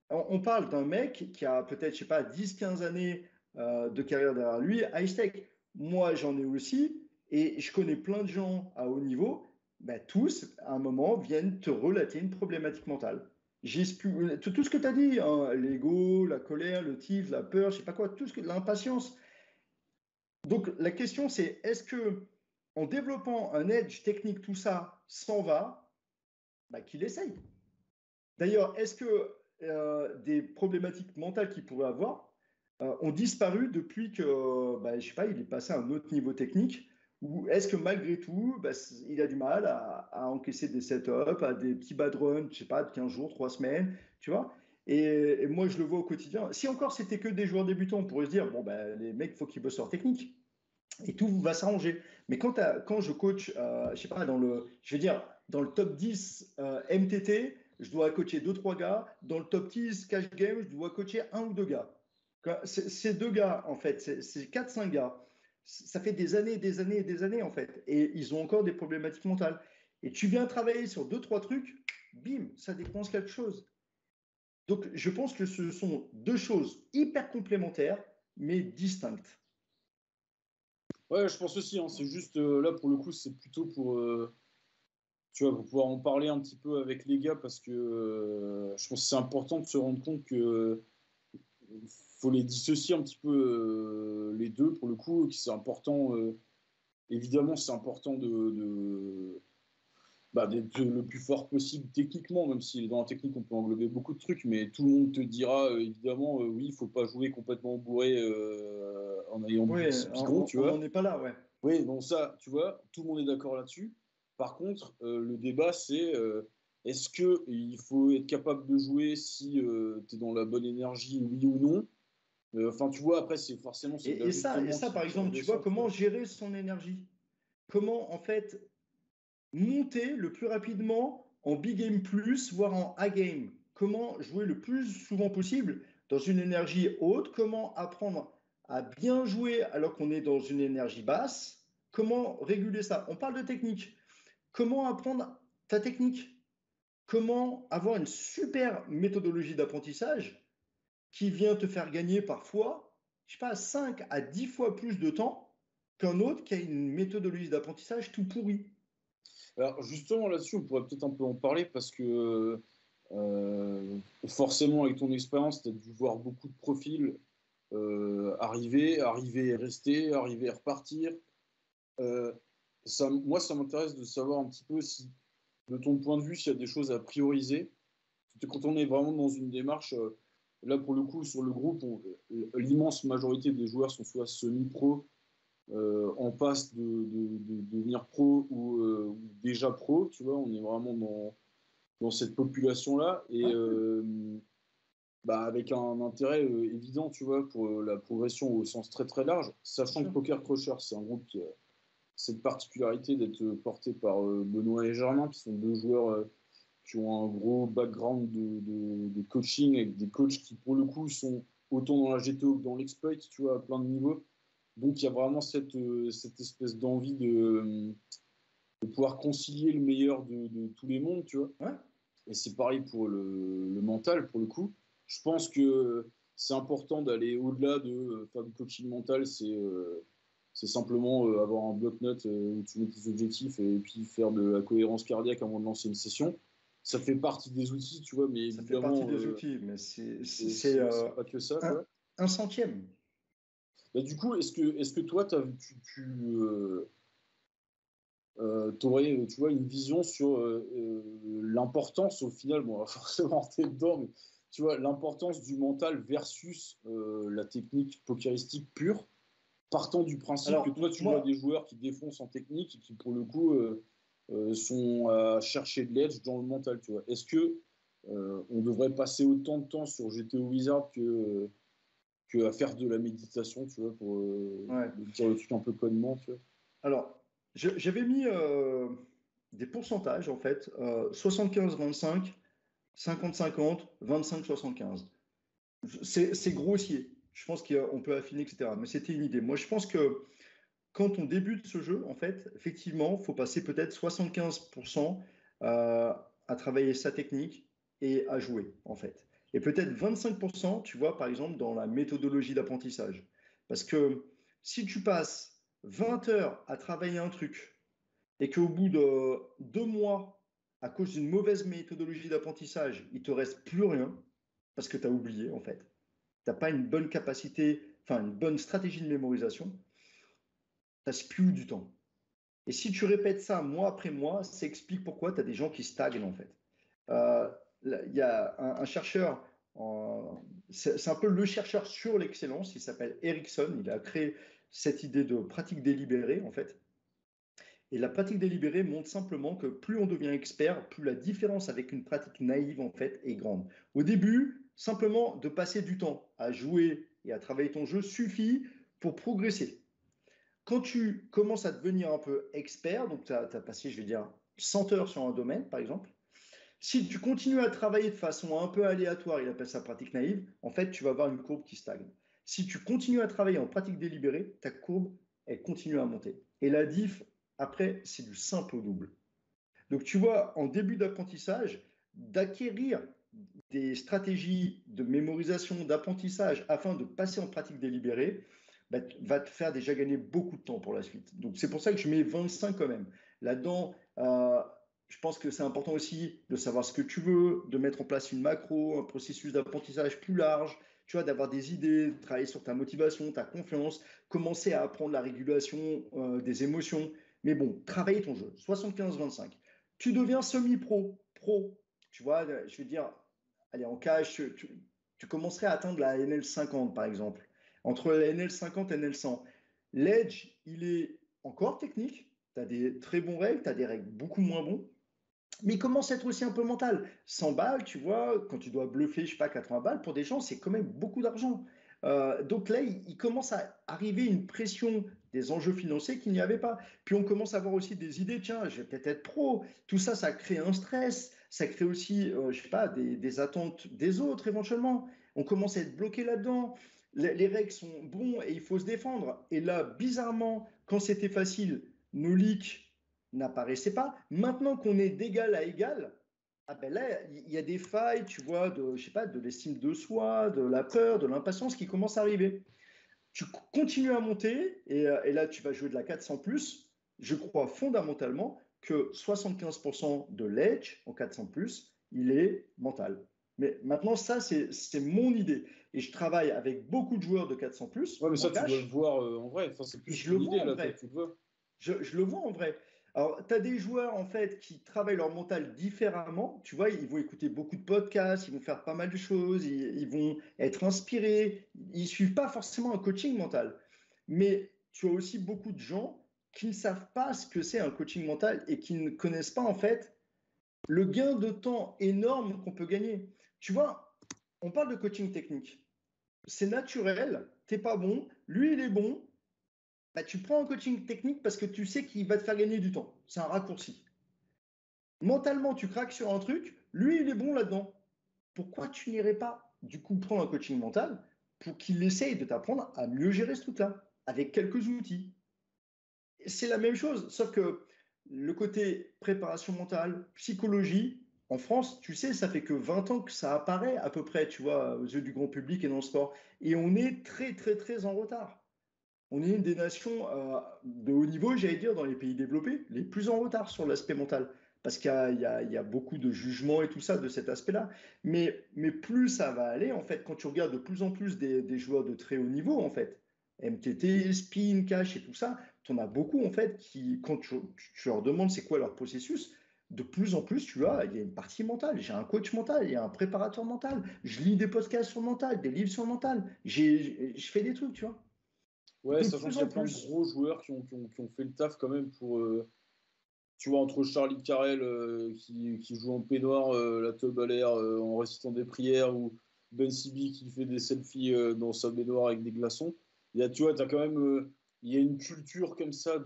On parle d'un mec qui a peut-être, je sais pas, 10, 15 années de carrière derrière lui, high stake. Moi, j'en ai aussi, et je connais plein de gens à haut niveau, ben, tous, à un moment, viennent te relater une problématique mentale. Tout ce que tu as dit, hein, l'ego, la colère, le tif, la peur, je sais pas quoi, l'impatience. Donc la question c'est, est-ce que en développant un edge technique, tout ça s'en va, bah, qu'il essaye. D'ailleurs, est-ce que des problématiques mentales qu'il pourrait avoir ont disparu depuis que, bah, je sais pas, il est passé à un autre niveau technique? Ou est-ce que malgré tout, bah, il a du mal à encaisser des setups, à des petits bad runs, je sais pas, de 15 jours, 3 semaines, tu vois? Et moi, je le vois au quotidien. Si encore c'était que des joueurs débutants, on pourrait se dire, bon, bah, les mecs, il faut qu'ils bossent leur technique et tout va s'arranger. Mais quand je coach, je sais pas, je veux dire, dans le top 10 MTT, je dois coacher deux trois gars. Dans le top 10 cash game, je dois coacher un ou deux gars. Ces deux gars, en fait, c'est 4-5 gars. Ça fait des années, des années et des années, en fait. Et ils ont encore des problématiques mentales. Et tu viens travailler sur deux, trois trucs, bim, ça dépense quelque chose. Donc, je pense que ce sont deux choses hyper complémentaires, mais distinctes. Ouais, je pense aussi. Hein, c'est juste là pour le coup, c'est plutôt pour tu vois pour pouvoir en parler un petit peu avec les gars parce que je pense que c'est important de se rendre compte que faut les dissocier un petit peu les deux pour le coup. Que c'est important. Évidemment, c'est important bah, d'être le plus fort possible techniquement, même si dans la technique on peut englober beaucoup de trucs, mais tout le monde te dira évidemment oui, il faut pas jouer complètement bourré en ayant bu Oui, 10 picons, tu on n'en vois. est pas là, ouais. Oui, donc ça, tu vois, tout le monde est d'accord là-dessus. Par contre, le débat, c'est est-ce que il faut être capable de jouer si tu es dans la bonne énergie, oui ou non. Enfin, tu vois, après, c'est forcément c'est de Et l'ajustement ça, par qui exemple, tu vois, redescend, tu comment vois. gérer son énergie? Comment, en fait, monter le plus rapidement en big game plus, voire en A game? Comment jouer le plus souvent possible dans une énergie haute? Comment apprendre à bien jouer alors qu'on est dans une énergie basse? Comment réguler ça? On parle de technique. Comment apprendre ta technique? Comment avoir une super méthodologie d'apprentissage qui vient te faire gagner parfois, je sais pas, 5 à 10 fois plus de temps qu'un autre qui a une méthodologie d'apprentissage tout pourri. Alors, justement, là-dessus, on pourrait peut-être un peu en parler parce que forcément, avec ton expérience, tu as dû voir beaucoup de profils arriver et rester, arriver et repartir. Euh, moi, ça m'intéresse de savoir un petit peu si, de ton point de vue, s'il y a des choses à prioriser. Quand on est vraiment dans une démarche, là pour le coup, sur le groupe, l'immense majorité des joueurs sont soit semi-pro, en passe de devenir pro ou déjà pro, tu vois, on est vraiment dans cette population-là et Ouais, cool. bah, avec un intérêt évident, tu vois, pour la progression au sens très très large, Bien sachant que sûr. Poker Crusher, c'est un groupe qui a cette particularité d'être porté par Benoît et Germain, qui sont deux joueurs qui ont un gros background de coaching, avec des coachs qui, pour le coup, sont autant dans la GTO que dans l'exploit, tu vois, à plein de niveaux. Donc, il y a vraiment cette espèce d'envie de pouvoir concilier le meilleur de tous les mondes, tu vois. Ouais. Et c'est pareil pour le mental, pour le coup. Je pense que c'est important d'aller au-delà de faire du coaching mental. C'est simplement avoir un bloc-notes où tu mets tes objectifs et puis faire de la cohérence cardiaque avant de lancer une session. Ça fait partie des outils, tu vois, mais Ça fait partie évidemment, des outils, mais c'est c'est pas que ça, quoi. un centième. Bah, du coup, est-ce que toi, aurais, tu vois, une vision sur l'importance, au final, bon, on va forcément rentrer dedans, mais tu vois, l'importance du mental versus la technique pokeristique pure, partant du principe que Alors, toi, tu vois moi, des joueurs qui défoncent en technique et qui, pour le coup, sont à chercher de l'edge dans le mental, tu vois. Est-ce que on devrait passer autant de temps sur GTO Wizard que à faire de la méditation, tu vois, pour ouais. dire le truc un peu connement, tu vois. Alors, j'avais mis des pourcentages, en fait, 75-25, 50-50, 25-75. C'est grossier. Je pense qu'on peut affiner, etc. Mais c'était une idée. Moi, je pense que quand on débute ce jeu, en fait, effectivement, il faut passer peut-être 75% à travailler sa technique et à jouer, en fait. Et peut-être 25%, tu vois, par exemple, dans la méthodologie d'apprentissage. Parce que si tu passes 20 heures à travailler un truc et qu'au bout de 2 mois, à cause d'une mauvaise méthodologie d'apprentissage, il te reste plus rien, parce que tu as oublié, en fait. Tu n'as pas une bonne capacité, enfin, une bonne stratégie de mémorisation, tu as plus du temps. Et si tu répètes ça mois après mois, ça explique pourquoi tu as des gens qui stagnent en fait. Il y a un chercheur, c'est un peu le chercheur sur l'excellence, il s'appelle Erickson, il a créé cette idée de pratique délibérée en fait. Et la pratique délibérée montre simplement que plus on devient expert, plus la différence avec une pratique naïve en fait est grande. Au début, simplement de passer du temps à jouer et à travailler ton jeu suffit pour progresser. Quand tu commences à devenir un peu expert, donc tu as passé, je vais dire, 100 heures sur un domaine, par exemple, si tu continues à travailler de façon un peu aléatoire, il appelle ça pratique naïve, en fait, tu vas avoir une courbe qui stagne. Si tu continues à travailler en pratique délibérée, ta courbe, elle continue à monter. Et la diff, après, c'est du simple au double. Donc, tu vois, en début d'apprentissage, d'acquérir des stratégies de mémorisation, d'apprentissage afin de passer en pratique délibérée, bah, va te faire déjà gagner beaucoup de temps pour la suite. Donc, c'est pour ça que je mets 25 quand même. Là-dedans, je pense que c'est important aussi de savoir ce que tu veux, de mettre en place une macro, un processus d'apprentissage plus large, tu vois, d'avoir des idées, de travailler sur ta motivation, ta confiance, commencer à apprendre la régulation des émotions. Mais bon, travailler ton jeu, 75-25. Tu deviens semi-pro, pro. Tu vois, je veux dire, allez, en cash, tu commencerais à atteindre la NL50, par exemple. Entre la NL50 et la NL100. L'Edge, il est encore technique. Tu as des très bons règles, tu as des règles beaucoup moins bons. Mais il commence à être aussi un peu mental. 100 balles, tu vois, quand tu dois bluffer, je sais pas, 80 balles, pour des gens, c'est quand même beaucoup d'argent. Donc là, il commence à arriver une pression des enjeux financiers qu'il n'y avait pas. Puis on commence à avoir aussi des idées, tiens, je vais peut-être être pro. Tout ça, ça crée un stress. Ça crée aussi, je sais pas, des attentes des autres éventuellement. On commence à être bloqué là-dedans. Les règles sont bons et il faut se défendre. Et là, bizarrement, quand c'était facile, nos leaks n'apparaissaient pas. Maintenant qu'on est d'égal à égal, ah ben là, il y a des failles, tu vois, je sais pas, de l'estime de soi, de la peur, de l'impatience qui commencent à arriver. Tu continues à monter et là, tu vas jouer de la 400 plus. Je crois fondamentalement que 75% de l'edge en 400 plus, il est mental. Mais maintenant, ça, c'est mon idée. Et je travaille avec beaucoup de joueurs de 400 plus Ouais, mais en ça, tu dois le cash. voir en vrai. Enfin, c'est Et plus je le une vois idée, en là, toi, vrai. tu le vois. Je le vois en vrai. Alors, tu as des joueurs en fait qui travaillent leur mental différemment. Tu vois, ils vont écouter beaucoup de podcasts, ils vont faire pas mal de choses, ils vont être inspirés. Ils suivent pas forcément un coaching mental. Mais tu as aussi beaucoup de gens qui ne savent pas ce que c'est un coaching mental et qui ne connaissent pas en fait le gain de temps énorme qu'on peut gagner. Tu vois, on parle de coaching technique. C'est naturel, t'es pas bon, lui il est bon, bah, tu prends un coaching technique parce que tu sais qu'il va te faire gagner du temps. C'est un raccourci. Mentalement, tu craques sur un truc, lui, il est bon là-dedans. Pourquoi tu n'irais pas, du coup, prendre un coaching mental pour qu'il essaye de t'apprendre à mieux gérer ce truc-là, avec quelques outils? C'est la même chose, sauf que le côté préparation mentale, psychologie, en France, tu sais, ça fait que 20 ans que ça apparaît à peu près, tu vois, aux yeux du grand public et dans le sport. Et on est très, très, très en retard. On est une des nations de haut niveau, j'allais dire, dans les pays développés, les plus en retard sur l'aspect mental. Parce qu'il y a beaucoup de jugements et tout ça de cet aspect-là. Mais plus ça va aller, en fait, quand tu regardes de plus en plus des joueurs de très haut niveau, en fait, MTT, Spin, Cash et tout ça, tu en as beaucoup, en fait, qui, quand tu leur demandes c'est quoi leur processus, de plus en plus, tu vois, il y a une partie mentale. J'ai un coach mental, il y a un préparateur mental. Je lis des podcasts sur le mental, des livres sur le mental. Je fais des trucs, tu vois. Ouais, De sachant plus qu'il y en a plein de plus. gros joueurs qui ont fait le taf quand même pour. Tu vois, entre Charlie Carrel qui joue en peignoir, la teub à l'air en récitant des prières, ou Ben Sibi qui fait des selfies dans sa baignoire avec des glaçons. Tu vois, t'as quand même. Il y a une culture comme ça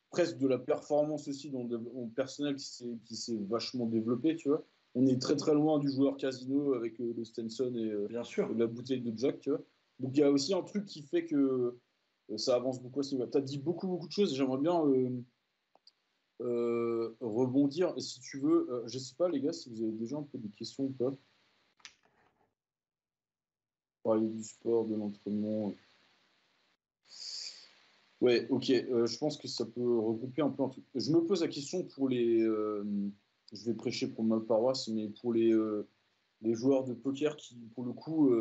presque de la performance aussi dans le personnel qui s'est vachement développé, tu vois. On est très très loin du joueur casino avec le Stenson Bien sûr. et la bouteille de Jack, tu vois. Donc il y a aussi un truc qui fait que ça avance beaucoup à ce niveau. Tu as dit beaucoup, beaucoup de choses et j'aimerais bien rebondir. Et si tu veux, je sais pas, les gars, si vous avez déjà un peu des questions ou pas. Parler du sport, de l'entraînement. Ouais, ok. Je pense que ça peut regrouper un peu un truc. Je me pose la question pour les. Je vais prêcher pour ma paroisse, mais pour les joueurs de poker qui, pour le coup,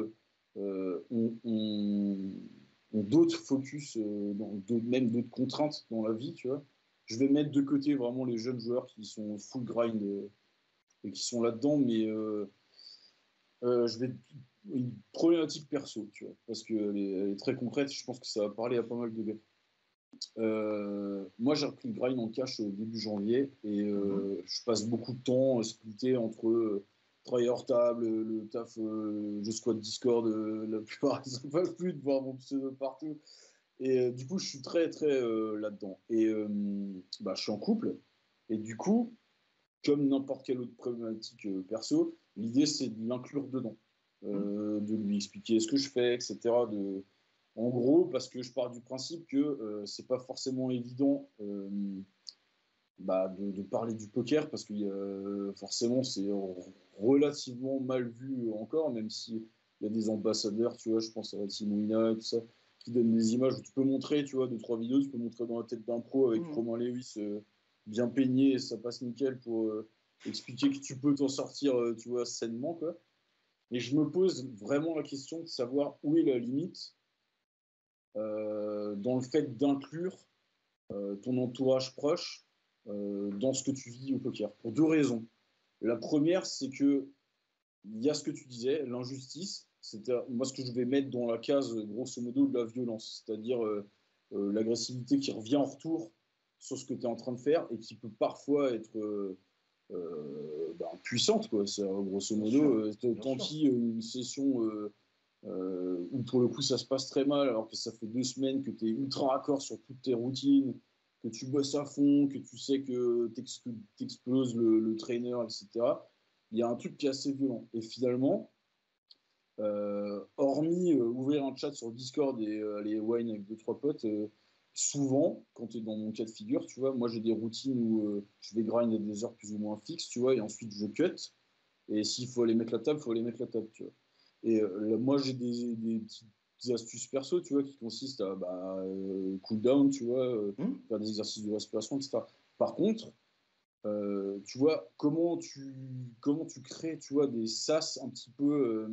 ont d'autres focus, même d'autres contraintes dans la vie, tu vois. Je vais mettre de côté vraiment les jeunes joueurs qui sont full grind et qui sont là-dedans, mais je vais une problématique perso, tu vois, parce qu'elle est très concrète. Je pense que ça va parler à pas mal de gars. Moi, j'ai repris le grind en cash début janvier et Mhm. je passe beaucoup de temps splitté entre travailler hors table, le taf, je squatte Discord, la plupart ils ne peuvent plus de voir mon pseudo partout. Et du coup, je suis très très là-dedans. Et bah, je suis en couple et du coup, comme n'importe quelle autre problématique perso, l'idée c'est de l'inclure dedans, Mhm. de lui expliquer ce que je fais, etc. En gros, parce que je pars du principe que c'est pas forcément évident de parler du poker, parce que forcément c'est relativement mal vu encore, même s'il y a des ambassadeurs, tu vois, je pense à Timoina et tout ça, qui donnent des images où tu peux montrer, tu vois, deux, trois vidéos, tu peux montrer dans la tête d'un pro avec Mhm. Romain Lewis bien peigné, et ça passe nickel pour expliquer que tu peux t'en sortir, tu vois, sainement, quoi. Et je me pose vraiment la question de savoir où est la limite dans le fait d'inclure ton entourage proche dans ce que tu vis au poker, pour deux raisons. La première, c'est que il y a ce que tu disais, l'injustice. C'est moi ce que je vais mettre dans la case, grosso modo, de la violence, c'est-à-dire l'agressivité qui revient en retour sur ce que tu es en train de faire et qui peut parfois être puissante, quoi. C'est, grosso Bien modo, sûr. Bien tant sûr. pis une session où pour le coup ça se passe très mal, alors que ça fait 2 semaines que tu es ultra raccord sur toutes tes routines, que tu bosses à fond, que tu sais que tu exploses le trainer, etc. Il y a un truc qui est assez violent. Et finalement, hormis ouvrir un chat sur Discord et aller wine avec deux, trois potes, souvent, quand tu es dans mon cas de figure, tu vois, moi j'ai des routines où je vais grind à des heures plus ou moins fixes, tu vois, et ensuite je cut. Et s'il faut aller mettre la table, il faut aller mettre la table, tu vois. Et là, moi, j'ai des petites astuces perso, tu vois, qui consistent à cool down, tu vois, Mhm. faire des exercices de respiration, etc. Par contre, tu vois, comment tu crées, tu vois, des sas un petit peu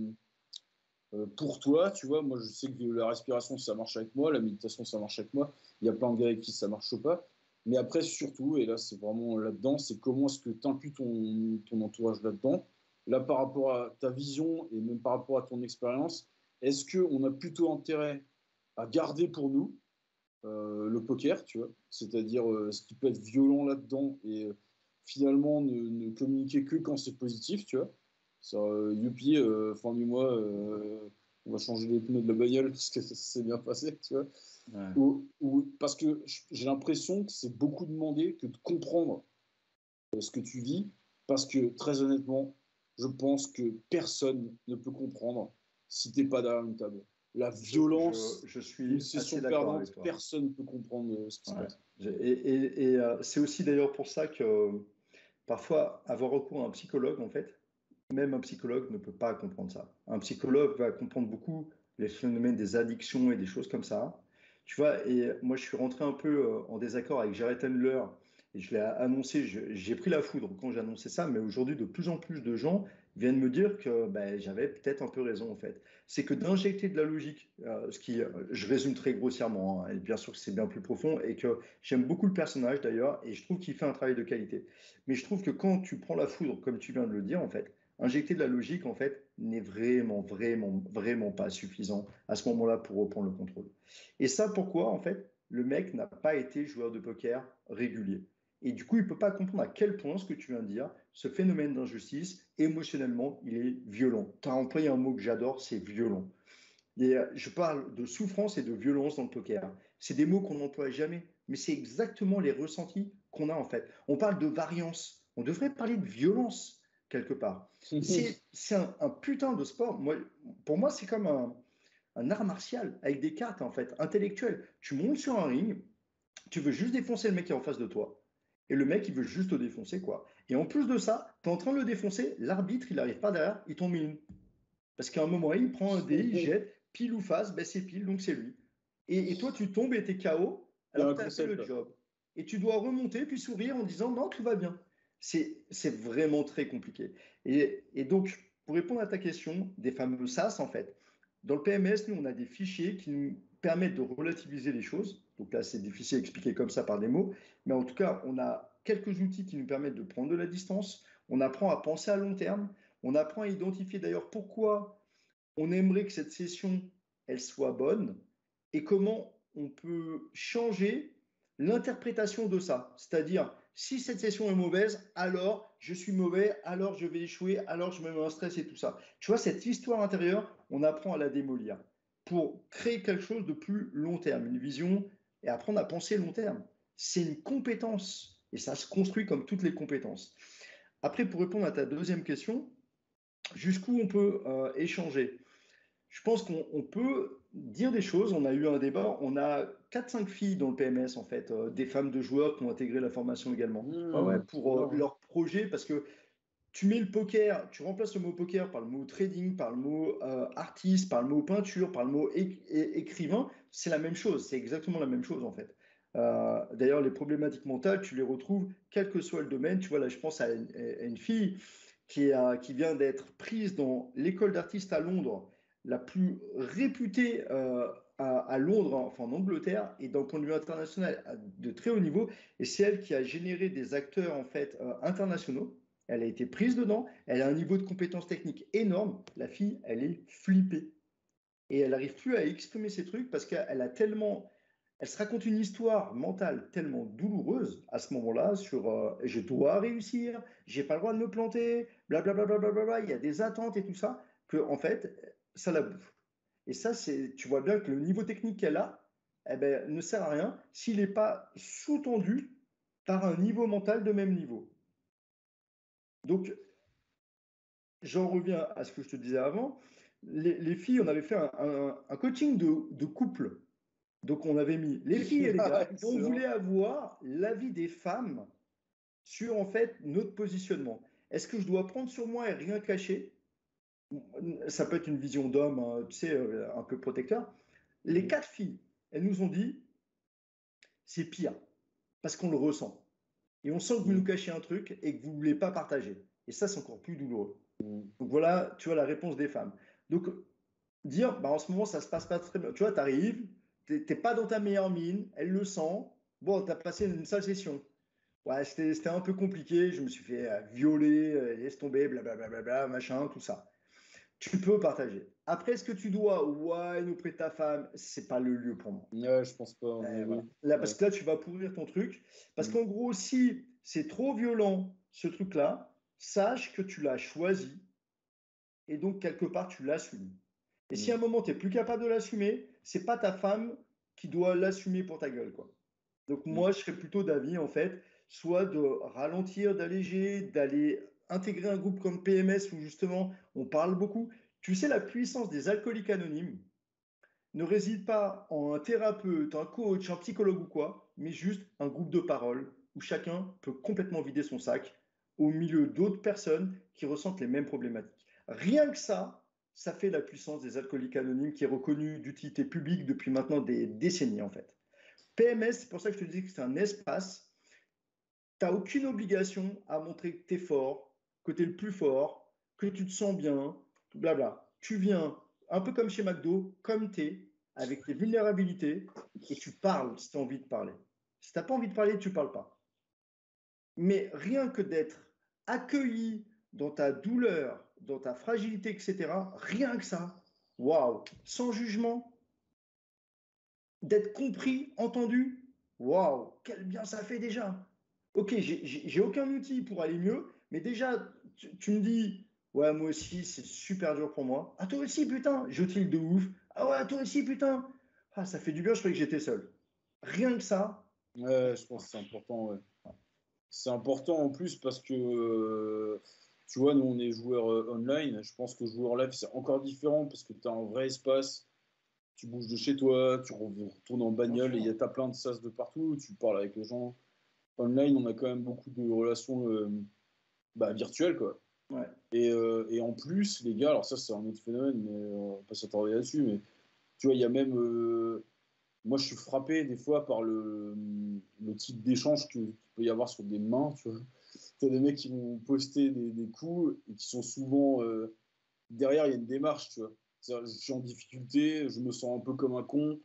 pour toi, tu vois. Moi, je sais que la respiration, ça marche avec moi, la méditation, ça marche avec moi. Il y a plein de gars avec qui ça marche pas. Mais après, surtout, et là, c'est vraiment là-dedans, c'est comment est-ce que tu inclus ton entourage là-dedans. Là, par rapport à ta vision et même par rapport à ton expérience, est-ce qu'on a plutôt intérêt à garder pour nous le poker, tu vois, c'est-à-dire ce qui peut être violent là-dedans et finalement ne communiquer que quand c'est positif, tu vois. Ça, youpi, fin du mois, on va changer les pneus de la bagnole parce que ça s'est bien passé, tu vois. Ouais. Parce que j'ai l'impression que c'est beaucoup demandé que de comprendre ce que tu vis, parce que très honnêtement, je pense que personne ne peut comprendre si t'es pas derrière une table. La violence Je d'une suis assez session d'accord avec perdante, toi. personne ne peut comprendre ce qui se Ouais. passe. C'est aussi d'ailleurs pour ça que parfois avoir recours à un psychologue, en fait, même un psychologue ne peut pas comprendre ça. Un psychologue va comprendre beaucoup les phénomènes des addictions et des choses comme ça. Tu vois, et moi, je suis rentré un peu en désaccord avec Jared Handler et je l'ai annoncé, j'ai pris la foudre quand j'ai annoncé ça, mais aujourd'hui, de plus en plus de gens viennent me dire que ben, j'avais peut-être un peu raison, en fait. C'est que d'injecter de la logique, ce qui, je résume très grossièrement, hein, et bien sûr que c'est bien plus profond, et que j'aime beaucoup le personnage d'ailleurs, et je trouve qu'il fait un travail de qualité. Mais je trouve que quand tu prends la foudre, comme tu viens de le dire, en fait, injecter de la logique, en fait, n'est vraiment, vraiment, vraiment pas suffisant à ce moment-là pour reprendre le contrôle. Et ça, pourquoi, en fait, le mec n'a pas été joueur de poker régulier. Et du coup, il ne peut pas comprendre à quel point ce que tu viens de dire, ce phénomène d'injustice, émotionnellement, il est violent. Tu as employé un mot que j'adore, c'est violent. Et je parle de souffrance et de violence dans le poker. C'est des mots qu'on n'emploie jamais, mais c'est exactement les ressentis qu'on a en fait. On parle de variance, on devrait parler de violence quelque part. C'est un putain de sport. Moi, pour moi, c'est comme un art martial avec des cartes en fait, intellectuelles. Tu montes sur un ring, tu veux juste défoncer le mec qui est en face de toi. Et le mec, il veut juste te défoncer, quoi. Et en plus de ça, tu es en train de le défoncer, l'arbitre, il n'arrive pas derrière, il tombe une. Parce qu'à un moment, il prend un dé, il jette, pile ou face, ben c'est pile, donc c'est lui. Et toi, tu tombes et t'es KO, Il y a alors un que tu as fait concept. le job. Et tu dois remonter, puis sourire en disant non, tout va bien. C'est vraiment très compliqué. Et donc, pour répondre à ta question, des fameux SAS, en fait, dans le PMS, nous, on a des fichiers qui nous permettent de relativiser les choses. Donc là, c'est difficile à expliquer comme ça par des mots. Mais en tout cas, on a quelques outils qui nous permettent de prendre de la distance. On apprend à penser à long terme. On apprend à identifier d'ailleurs pourquoi on aimerait que cette session, elle soit bonne et comment on peut changer l'interprétation de ça. C'est-à-dire, si cette session est mauvaise, alors je suis mauvais, alors je vais échouer, alors je me mets en stress et tout ça. Tu vois, cette histoire intérieure, on apprend à la démolir pour créer quelque chose de plus long terme, une vision et apprendre à penser long terme. C'est une compétence et ça se construit comme toutes les compétences. Après, pour répondre à ta deuxième question, jusqu'où on peut échanger. Je pense qu'on peut dire des choses. On a eu un débat. On a 4-5 filles dans le PMS, en fait, des femmes de joueurs qui ont intégré la formation également. Ouais, ouais, C'est bien, pour hein. leur projet, parce que tu mets le poker, tu remplaces le mot poker par le mot trading, par le mot artiste, par le mot peinture, par le mot écrivain. C'est la même chose. C'est exactement la même chose, en fait. D'ailleurs, les problématiques mentales, tu les retrouves quel que soit le domaine. Tu vois, là, je pense à une fille qui vient d'être prise dans l'école d'artistes à Londres, la plus réputée à Londres, enfin en Angleterre, et d'un point de vue international de très haut niveau. Et c'est elle qui a généré des acteurs en fait internationaux. Elle a été prise dedans, elle a un niveau de compétence technique énorme. La fille, elle est flippée. Et elle n'arrive plus à exprimer ses trucs parce qu'elle a tellement elle se raconte une histoire mentale tellement douloureuse à ce moment-là sur je dois réussir, j'ai pas le droit de me planter, blablabla, bla, bla, bla, bla, il y a des attentes et tout ça, que en fait, ça la bouffe. Et ça, tu vois bien que le niveau technique qu'elle a eh ben, ne sert à rien s'il n'est pas sous-tendu par un niveau mental de même niveau. Donc, j'en reviens à ce que je te disais avant. Les filles, on avait fait un coaching de couple. Donc, on avait mis les filles et les Ah, gars, et on excellent. voulait avoir l'avis des femmes sur, en fait, notre positionnement. Est-ce que je dois prendre sur moi et rien cacher? Ça peut être une vision d'homme, hein, tu sais, un peu protecteur. Les Mhm. 4 filles, elles nous ont dit, c'est pire, parce qu'on le ressent. Et on sent que vous nous Mhm. cachez un truc et que vous ne voulez pas partager. Et ça, c'est encore plus douloureux. Mhm. Donc voilà, tu vois la réponse des femmes. Donc, dire, bah, en ce moment, ça se passe pas très bien. Tu vois, tu arrives, t'es pas dans ta meilleure mine, elle le sent. Bon, tu as passé une sale session. Ouais, c'était un peu compliqué, je me suis fait violer, laisse tomber, blablabla, machin, tout ça. Tu peux partager. Après, est-ce que tu dois, ouais, nous auprès de ta femme, c'est pas le lieu pour moi. Ouais, je pense pas, mais Voilà. oui. Là, parce Ouais. que là, tu vas pourrir ton truc. Parce Mhm. qu'en gros, si c'est trop violent, ce truc-là, sache que tu l'as choisi et donc, quelque part, tu l'assumes. Et si à un Mhm. moment, tu n'es plus capable de l'assumer, c'est pas ta femme qui doit l'assumer pour ta gueule, quoi. Donc, Mhm. moi, je serais plutôt d'avis, en fait, soit de ralentir, d'alléger, d'aller intégrer un groupe comme PMS où justement, on parle beaucoup. Tu sais, la puissance des alcooliques anonymes ne réside pas en un thérapeute, un coach, un psychologue ou quoi, mais juste un groupe de parole où chacun peut complètement vider son sac au milieu d'autres personnes qui ressentent les mêmes problématiques. Rien que ça fait la puissance des alcooliques anonymes qui est reconnue d'utilité publique depuis maintenant des décennies en fait. PMS, c'est pour ça que je te dis que c'est un espace. Tu n'as aucune obligation à montrer que tu es fort, que tu es le plus fort, que tu te sens bien, blabla. Tu viens un peu comme chez McDo, comme tu es, avec tes vulnérabilités, et tu parles si tu as envie de parler. Si tu n'as pas envie de parler, tu ne parles pas. Mais rien que d'être accueilli dans ta douleur, dans ta fragilité, etc., rien que ça, waouh, sans jugement, d'être compris, entendu, waouh, quel bien ça fait déjà. Ok, j'ai aucun outil pour aller mieux, mais déjà, tu me dis, ouais, moi aussi, c'est super dur pour moi. Ah, toi aussi, putain, j'utilise de ouf. Ah ouais, toi aussi, putain. Ah, ça fait du bien, je croyais que j'étais seul. Rien que ça. Ouais, je pense que c'est important, ouais. C'est important en plus parce que, tu vois, nous, on est joueurs online. Je pense que joueur live, c'est encore différent parce que tu as un vrai espace. Tu bouges de chez toi, tu retournes en Bien bagnole et il y sûr. a t'as plein de sas de partout. Tu parles avec les gens. Online, on a quand même beaucoup de relations virtuelles, quoi. Ouais. Et en plus, les gars, alors ça, c'est un autre phénomène, mais on va pas s'attarder là-dessus. Mais tu vois, il y a même. Moi, je suis frappé des fois par le type d'échange qu'il peut y avoir sur des mains, tu vois. T'as des mecs qui vont poster des coups et qui sont souvent derrière, il y a une démarche, tu vois. C'est-à-dire, je suis en difficulté, je me sens un peu comme un con,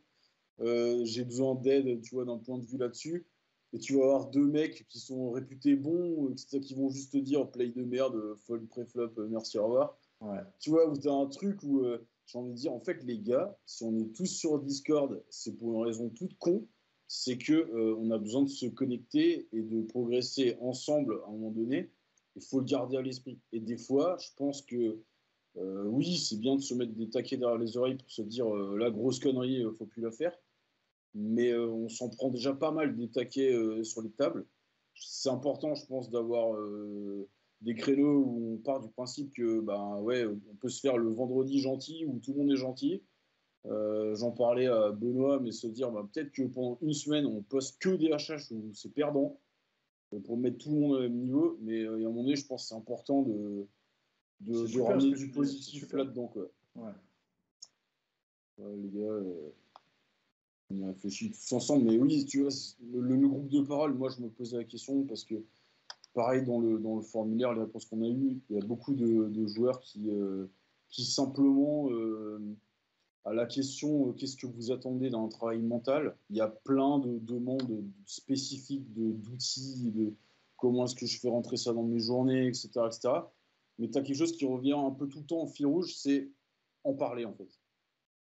j'ai besoin d'aide, tu vois, d'un point de vue là-dessus. Et tu vas avoir deux mecs qui sont réputés bons, etc., qui vont juste te dire play de merde, fold, pré-flop, merci, au revoir. Ouais. Tu vois, où tu as un truc où j'ai envie de dire, en fait, les gars, si on est tous sur Discord, c'est pour une raison toute con, c'est que on a besoin de se connecter et de progresser ensemble à un moment donné. Il faut le garder à l'esprit. Et des fois, je pense que oui, c'est bien de se mettre des taquets derrière les oreilles pour se dire la grosse connerie, faut plus la faire. Mais on s'en prend déjà pas mal des taquets sur les tables. C'est important, je pense, d'avoir des créneaux où on part du principe que ben ouais, on peut se faire le vendredi gentil où tout le monde est gentil. J'en parlais à Benoît, mais se dire bah, peut-être que pendant une semaine on poste que des HH où c'est perdant pour mettre tout le monde au même niveau. Mais il y a un moment donné, je pense que c'est important C'est de super ce ramener que du tu dis, c'est positif super. là-dedans, quoi. Ouais. Ouais, les gars, on a réfléchi tous ensemble. Mais oui, tu vois, le groupe de parole, moi je me posais la question parce que pareil, dans le formulaire, les réponses qu'on a eues, il y a beaucoup de joueurs qui simplement, à la question qu'est-ce que vous attendez d'un travail mental, il y a plein de demandes spécifiques d'outils, de comment est-ce que je fais rentrer ça dans mes journées, etc. etc. Mais tu as quelque chose qui revient un peu tout le temps en fil rouge, c'est en parler en fait.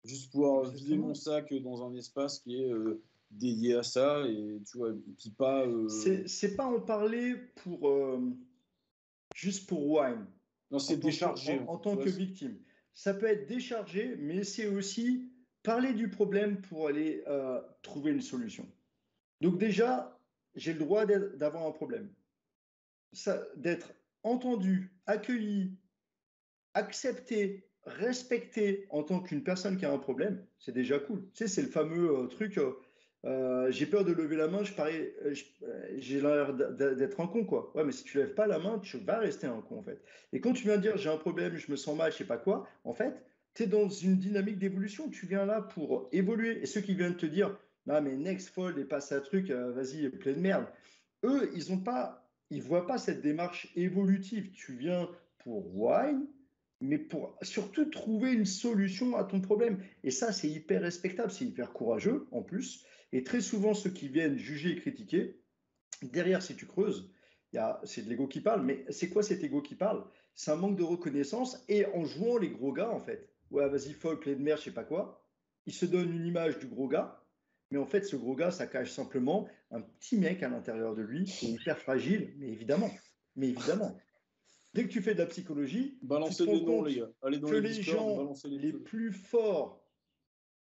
Juste pouvoir vider mon Exactement. sac dans un espace qui est dédié à ça et tu vois, et puis pas. C'est pas en parler pour juste pour wine Non, c'est déchargé en en fait. Tu tant vois, que victime. Ça peut être déchargé, mais c'est aussi parler du problème pour aller trouver une solution. Donc déjà, j'ai le droit d'avoir un problème. D'être entendu, accueilli, accepté, respecté en tant qu'une personne qui a un problème, c'est déjà cool. Tu sais, c'est le fameux truc, j'ai peur de lever la main, j'ai l'air d'être un con, quoi. Ouais, mais si tu lèves pas la main, tu vas rester un con, en fait. Et quand tu viens dire j'ai un problème, je me sens mal, je sais pas quoi, en fait, tu es dans une dynamique d'évolution. Tu viens là pour évoluer. Et ceux qui viennent te dire, non, mais next fold et passe à truc, vas-y, plein de merde. Eux, ils voient pas cette démarche évolutive. Tu viens pour wine, mais pour surtout trouver une solution à ton problème. Et ça, c'est hyper respectable, c'est hyper courageux en plus. Et très souvent, ceux qui viennent juger et critiquer, derrière, si tu creuses, c'est de l'ego qui parle. Mais c'est quoi cet ego qui parle? C'est un manque de reconnaissance et en jouant les gros gars, en fait. Ouais, vas-y, fuck, clé de mer, je sais pas quoi. Il se donne une image du gros gars. Mais en fait, ce gros gars, ça cache simplement un petit mec à l'intérieur de lui qui est hyper fragile, mais évidemment. Mais évidemment. Dès que tu fais de la psychologie, tu te balancez rends des noms, les compte gars. Allez dans que les les Discord, gens balancez les les pseudos. plus forts,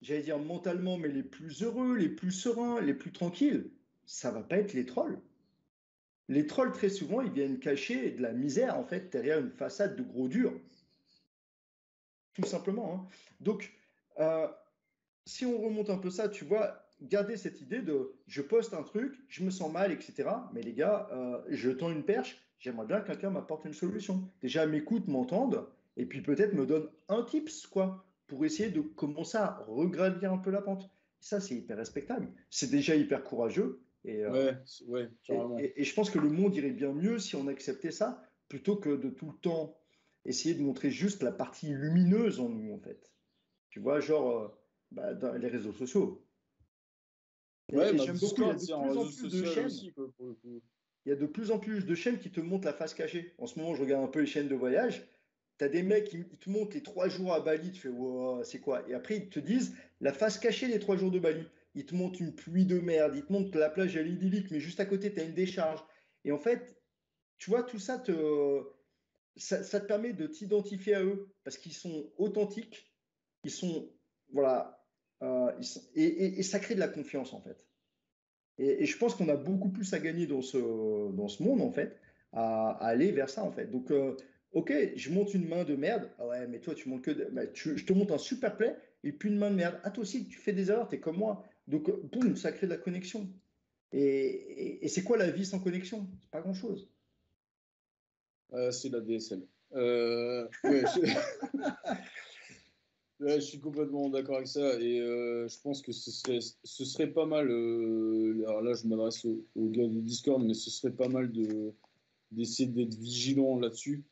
j'allais dire mentalement, mais les plus heureux, les plus sereins, les plus tranquilles, ça va pas être les trolls. Les trolls, très souvent, ils viennent cacher de la misère, en fait, derrière une façade de gros dur, tout simplement. Hein. Donc, euh, si on remonte un peu ça, tu vois, garder cette idée de je poste un truc, je me sens mal, etc. Mais les gars, je tends une perche, j'aimerais bien que quelqu'un m'apporte une solution. Déjà, m'écoute, m'entende, et puis peut-être me donne un tips, quoi, pour essayer de commencer à regravir un peu la pente. Ça, c'est hyper respectable. C'est déjà hyper courageux. Ouais, carrément. Et je pense que le monde irait bien mieux si on acceptait ça, plutôt que de tout le temps essayer de montrer juste la partie lumineuse en nous, en fait. Tu vois, genre dans les réseaux sociaux. Ouais, Et bah j'aime beaucoup, il y a Discord, de c'est un plus en réseau plus de social chaînes. aussi, quoi, pour le coup. Il y a de plus en plus de chaînes qui te montrent la face cachée. En ce moment, je regarde un peu les chaînes de voyage. Tu as des mecs qui ils te montrent les 3 jours à Bali. Tu fais, wow, c'est quoi? Et après, ils te disent la face cachée des 3 jours de Bali. Ils te montrent une pluie de merde. Ils te montrent que la plage elle est idyllique, mais juste à côté, tu as une décharge. Et en fait, tu vois, tout ça ça te permet de t'identifier à eux parce qu'ils sont authentiques. Ils sont, voilà, et ça crée de la confiance, en fait. Et je pense qu'on a beaucoup plus à gagner dans ce monde, en fait, à aller vers ça, en fait. Donc, ok, je monte une main de merde. Ah ouais, mais toi, tu montes que bah, je te monte un super play et puis une main de merde. Ah, toi aussi, tu fais des erreurs, tu es comme moi. Donc, boum, ça crée de la connexion. Et c'est quoi la vie sans connexion? C'est pas grand-chose. C'est la DSL. Ouais, ouais, je suis complètement d'accord avec ça. Et je pense que ce serait pas mal. Alors là, je m'adresse aux gars de Discord, mais ce serait pas mal d'essayer d'être vigilant là-dessus.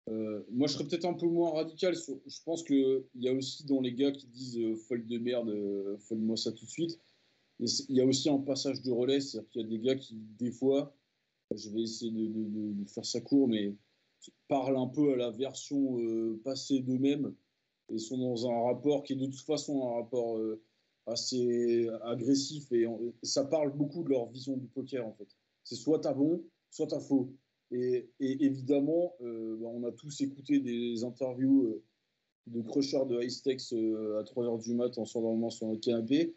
Moi, je serais peut-être un peu moins radical. Je pense qu'il y a aussi dans les gars qui disent folle de merde, folle-moi ça tout de suite. Il y a aussi un passage de relais, c'est-à-dire qu'il y a des gars qui, des fois, je vais essayer de faire ça court, mais parlent un peu à la version passée d'eux-mêmes et sont dans un rapport qui est de toute façon un rapport assez agressif ça parle beaucoup de leur vision du poker en fait. C'est soit t'as bon, soit t'as faux. Et évidemment, bah, on a tous écouté des interviews de crushers de high stakes à 3 heures du mat en s'endormant sur notre canapé.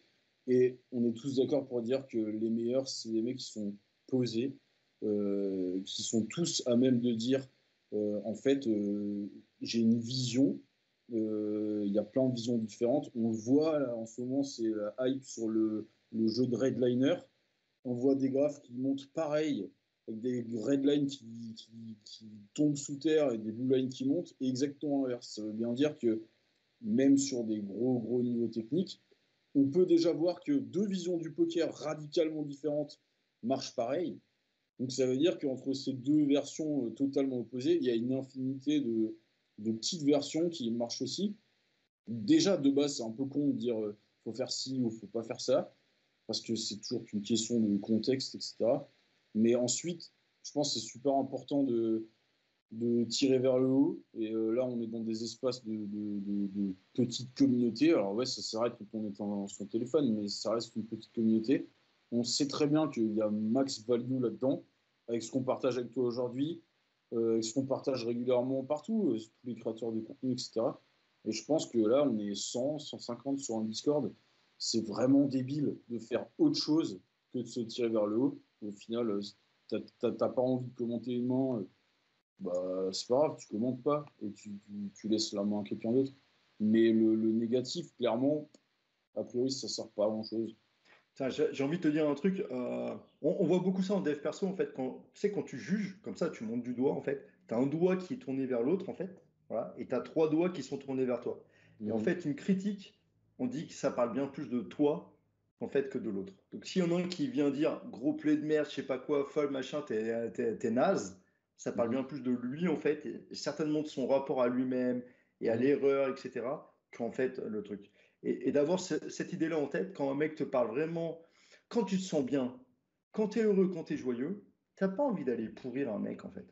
Et on est tous d'accord pour dire que les meilleurs, c'est les mecs qui sont posés, qui sont tous à même de dire en fait, j'ai une vision. Il y a plein de visions différentes. On le voit là, en ce moment, c'est la hype sur le jeu de Redliner. On voit des graphes qui montent pareil, avec des red lines qui tombent sous terre et des blue lines qui montent, et exactement l'inverse. Ça veut bien dire que même sur des gros niveaux techniques, on peut déjà voir que deux visions du poker radicalement différentes marchent pareil. Donc ça veut dire qu'entre ces deux versions totalement opposées, il y a une infinité de petites versions qui marchent aussi. Déjà, de base, c'est un peu con de dire faut faire ci ou faut pas faire ça, parce que c'est toujours une question de contexte, etc. Mais ensuite, je pense que c'est super important de tirer vers le haut. Et là, on est dans des espaces de petites communautés. Alors ouais, ça s'arrête quand on est en son téléphone, mais ça reste une petite communauté. On sait très bien qu'il y a max value là-dedans, avec ce qu'on partage avec toi aujourd'hui, avec ce qu'on partage régulièrement partout, tous les créateurs de contenu, etc. Et je pense que là, on est 100, 150 sur un Discord. C'est vraiment débile de faire autre chose que de se tirer vers le haut. Au final, t'as pas envie de commenter une main, bah, c'est pas grave, tu commentes pas et tu laisses la main à quelqu'un d'autre. Mais le négatif, clairement, a priori, ça sert pas à grand-chose. Tiens, j'ai envie de te dire un truc. On voit beaucoup ça en dev perso, en fait. Tu sais, quand tu juges, comme ça, tu montes du doigt, en fait. Tu as un doigt qui est tourné vers l'autre, en fait. Voilà, et tu as 3 doigts qui sont tournés vers toi. Et en Mhm. fait, une critique, on dit que ça parle bien plus de toi, en fait, que de l'autre. Donc, s'il y en a un qui vient dire gros play de merde, je sais pas quoi, folle, machin, t'es naze, ça parle Mhm. bien plus de lui, en fait, et certainement de son rapport à lui-même et à Mhm. l'erreur, etc., qu'en fait, le truc. Et d'avoir cette idée-là en tête, quand un mec te parle vraiment, quand tu te sens bien, quand tu es heureux, quand tu es joyeux, t'as pas envie d'aller pourrir un mec en fait.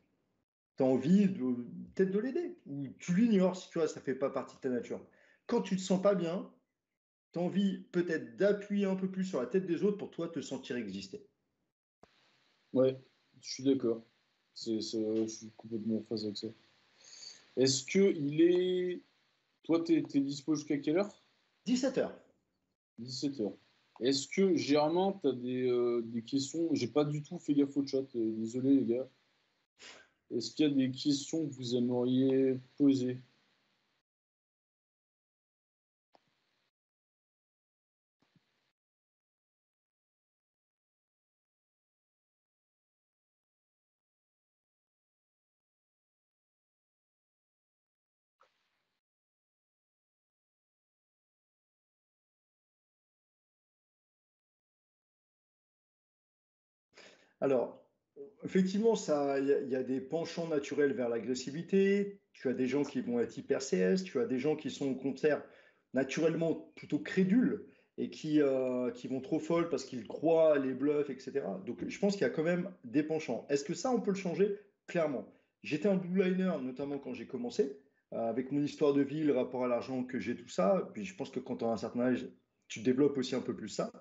Tu as envie peut-être de l'aider, ou tu l'ignores si tu vois, ça fait pas partie de ta nature. Quand tu te sens pas bien, tu as envie peut-être d'appuyer un peu plus sur la tête des autres pour toi te sentir exister. Ouais, je suis d'accord. Je suis complètement en phase avec ça. Est-ce que il est. Toi, t'es dispo jusqu'à quelle heure? 17 heures. 17 heures. Est-ce que, Germain, tu as des questions? J'ai pas du tout fait gaffe au chat, désolé les gars. Est-ce qu'il y a des questions que vous aimeriez poser? Alors, effectivement, il y a des penchants naturels vers l'agressivité. Tu as des gens qui vont être hyper CS, tu as des gens qui sont au contraire naturellement plutôt crédules et qui vont trop folles parce qu'ils croient les bluffs, etc. Donc, je pense qu'il y a quand même des penchants. Est-ce que ça, on peut le changer? Clairement. J'étais un blue liner, notamment quand j'ai commencé, avec mon histoire de vie, le rapport à l'argent que j'ai, tout ça. Puis je pense que quand tu as un certain âge, tu développes aussi un peu plus ça.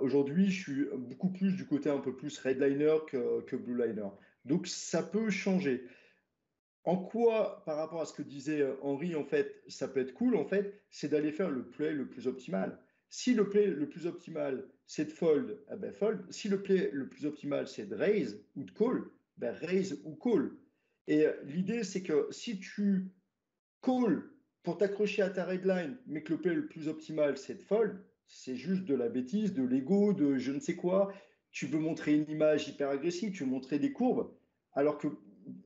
Aujourd'hui, je suis beaucoup plus du côté un peu plus redliner que blue liner. Donc, ça peut changer. En quoi, par rapport à ce que disait Henri, en fait, ça peut être cool, en fait, c'est d'aller faire le play le plus optimal. Si le play le plus optimal, c'est de fold, eh ben fold. Si le play le plus optimal, c'est de raise ou de call, ben raise ou call. Et l'idée, c'est que si tu call pour t'accrocher à ta red line, mais que le play le plus optimal, c'est de fold, c'est juste de la bêtise, de l'ego, de je ne sais quoi. Tu veux montrer une image hyper agressive, tu veux montrer des courbes, alors que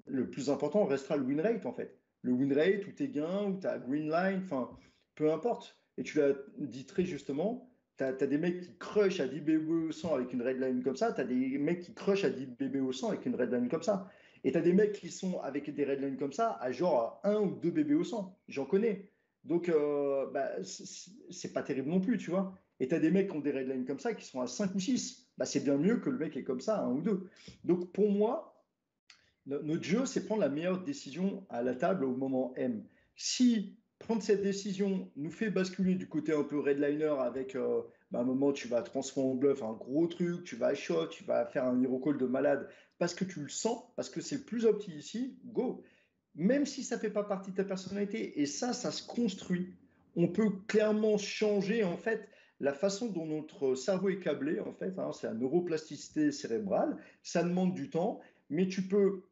le plus important restera le win rate, en fait. Le win rate, ou tes gains, ou ta green line, enfin, peu importe. Et tu l'as dit très justement, tu as, des mecs qui crush à 10 BB au 100 avec une red line comme ça, tu as des mecs qui crush à 10 BB au 100 avec une red line comme ça. Et tu as des mecs qui sont avec des red lines comme ça, à genre 1 ou 2 bébés au 100. J'en connais. Donc, bah, c'est pas terrible non plus, tu vois. Et tu as des mecs qui ont des red lines comme ça qui sont à 5 ou 6. Bah, c'est bien mieux que le mec est comme ça à 1 ou 2. Donc, pour moi, notre jeu, c'est prendre la meilleure décision à la table au moment M. Si prendre cette décision nous fait basculer du côté un peu redliner avec bah, un moment tu vas transformer en bluff un gros truc, tu vas à shot, tu vas faire un hero call de malade parce que tu le sens, parce que c'est le plus opti ici, go. Même si ça ne fait pas partie de ta personnalité, et ça se construit. On peut clairement changer en fait la façon dont notre cerveau est câblé, en fait, hein, c'est la neuroplasticité cérébrale, ça demande du temps, mais tu peux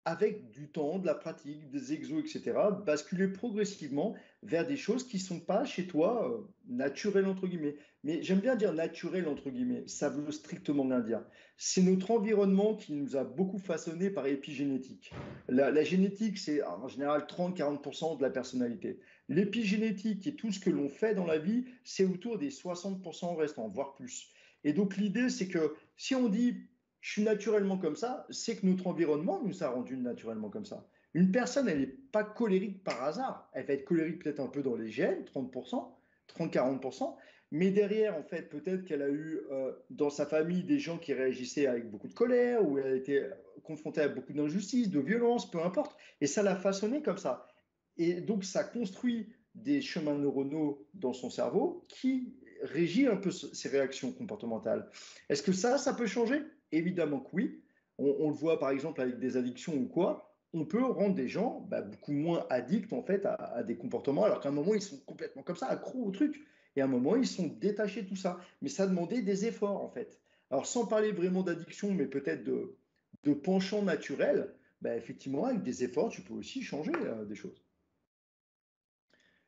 avec du temps, de la pratique, des exos, etc., basculer progressivement vers des choses qui ne sont pas chez toi naturelles, entre guillemets. Mais j'aime bien dire naturel, entre guillemets, ça veut strictement rien dire. C'est notre environnement qui nous a beaucoup façonné par épigénétique. La génétique, c'est en général 30-40% de la personnalité. L'épigénétique et tout ce que l'on fait dans la vie, c'est autour des 60% restants, voire plus. Et donc l'idée, c'est que si on dit je suis naturellement comme ça, c'est que notre environnement nous a rendu naturellement comme ça. Une personne, elle n'est pas colérique par hasard. Elle va être colérique peut-être un peu dans les gènes, 30%, 30-40%, mais derrière, en fait, peut-être qu'elle a eu dans sa famille des gens qui réagissaient avec beaucoup de colère, ou elle a été confrontée à beaucoup d'injustices, de violences, peu importe, et ça l'a façonnée comme ça. Et donc, ça construit des chemins neuronaux dans son cerveau qui régit un peu ses réactions comportementales. Est-ce que ça peut changer? Évidemment que oui. On le voit par exemple avec des addictions ou quoi. On peut rendre des gens beaucoup moins addicts en fait à des comportements, alors qu'à un moment ils sont complètement comme ça, accros au truc, et à un moment ils sont détachés de tout ça. Mais ça demandait des efforts en fait. Alors sans parler vraiment d'addiction, mais peut-être de penchant naturel, effectivement avec des efforts tu peux aussi changer des choses.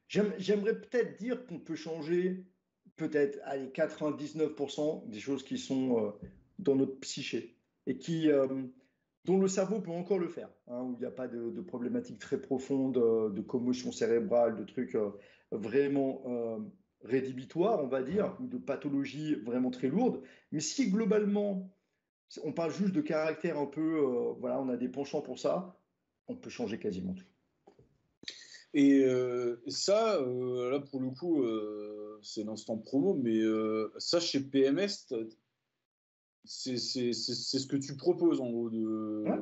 J'aimerais peut-être dire qu'on peut changer peut-être allez, 99% des choses qui sont dans notre psyché et dont le cerveau peut encore le faire, hein, où il n'y a pas de problématiques très profondes, de commotion cérébrale, de trucs vraiment rédhibitoires, on va dire, ou de pathologies vraiment très lourdes. Mais si globalement, on parle juste de caractère un peu, voilà, on a des penchants pour ça, on peut changer quasiment tout. Et ça, là pour le coup, c'est l'instant promo, mais ça chez PMS, c'est ce que tu proposes en gros Ouais.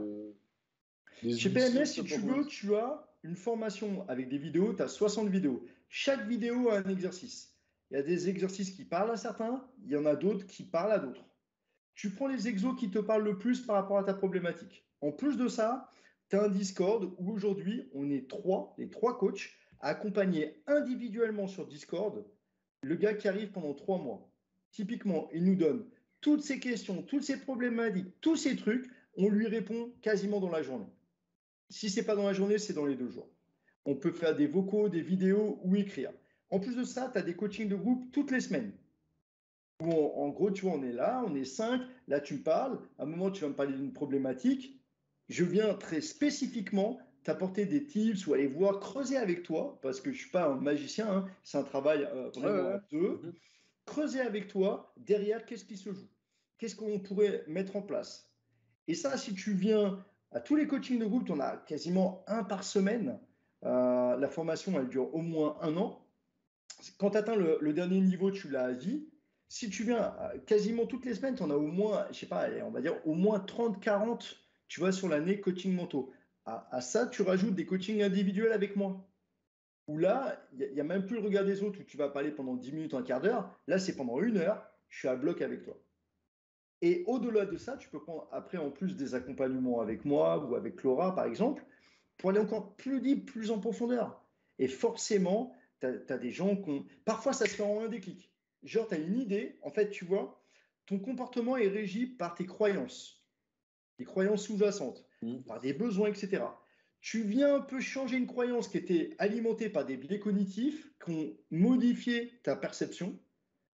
des Chez outils PMS, que si tu tu veux, proposes. tu as une formation avec des vidéos, tu as 60 vidéos. Chaque vidéo a un exercice. Il y a des exercices qui parlent à certains, il y en a d'autres qui parlent à d'autres. Tu prends les exos qui te parlent le plus par rapport à ta problématique. En plus de ça, tu as un Discord où aujourd'hui, on est les trois coachs, à accompagner individuellement sur Discord le gars qui arrive pendant 3 mois. Typiquement, il nous donne toutes ces questions, toutes ces problématiques, tous ces trucs, on lui répond quasiment dans la journée. Si ce n'est pas dans la journée, c'est dans les 2 jours. On peut faire des vocaux, des vidéos ou écrire. En plus de ça, tu as des coachings de groupe toutes les semaines. Où en gros, tu vois, on est là, on est 5, là tu me parles, à un moment tu vas me parler d'une problématique, je viens très spécifiquement t'apporter des tips ou aller voir, creuser avec toi, parce que je ne suis pas un magicien, hein, c'est un travail Ouais, vraiment ouais, à ouais. deux, creuser avec toi, derrière, qu'est-ce qui se joue? qu'est-ce qu'on pourrait mettre en place? Et ça, si tu viens à tous les coachings de groupe, tu en as quasiment un par semaine. La formation, elle dure au moins 1 an. Quand tu atteins le dernier niveau, tu l'as à vie. Si tu viens quasiment toutes les semaines, tu en as au moins, je sais pas, on va dire au moins 30, 40, tu vois, sur l'année coaching mentaux. À ça, tu rajoutes des coachings individuels avec moi. Où là, il n'y a même plus le regard des autres où tu vas parler pendant 10 minutes, un quart d'heure. Là, c'est pendant 1 heure, je suis à bloc avec toi. Et au-delà de ça, tu peux prendre après en plus des accompagnements avec moi ou avec Laura, par exemple, pour aller encore plus deep, plus en profondeur. Et forcément, tu as des gens qui ont... Parfois, ça se fait en un déclic. Genre, tu as une idée, en fait, tu vois, ton comportement est régi par tes croyances, des croyances sous-jacentes, par des besoins, etc. Tu viens un peu changer une croyance qui était alimentée par des biais cognitifs qui ont modifié ta perception.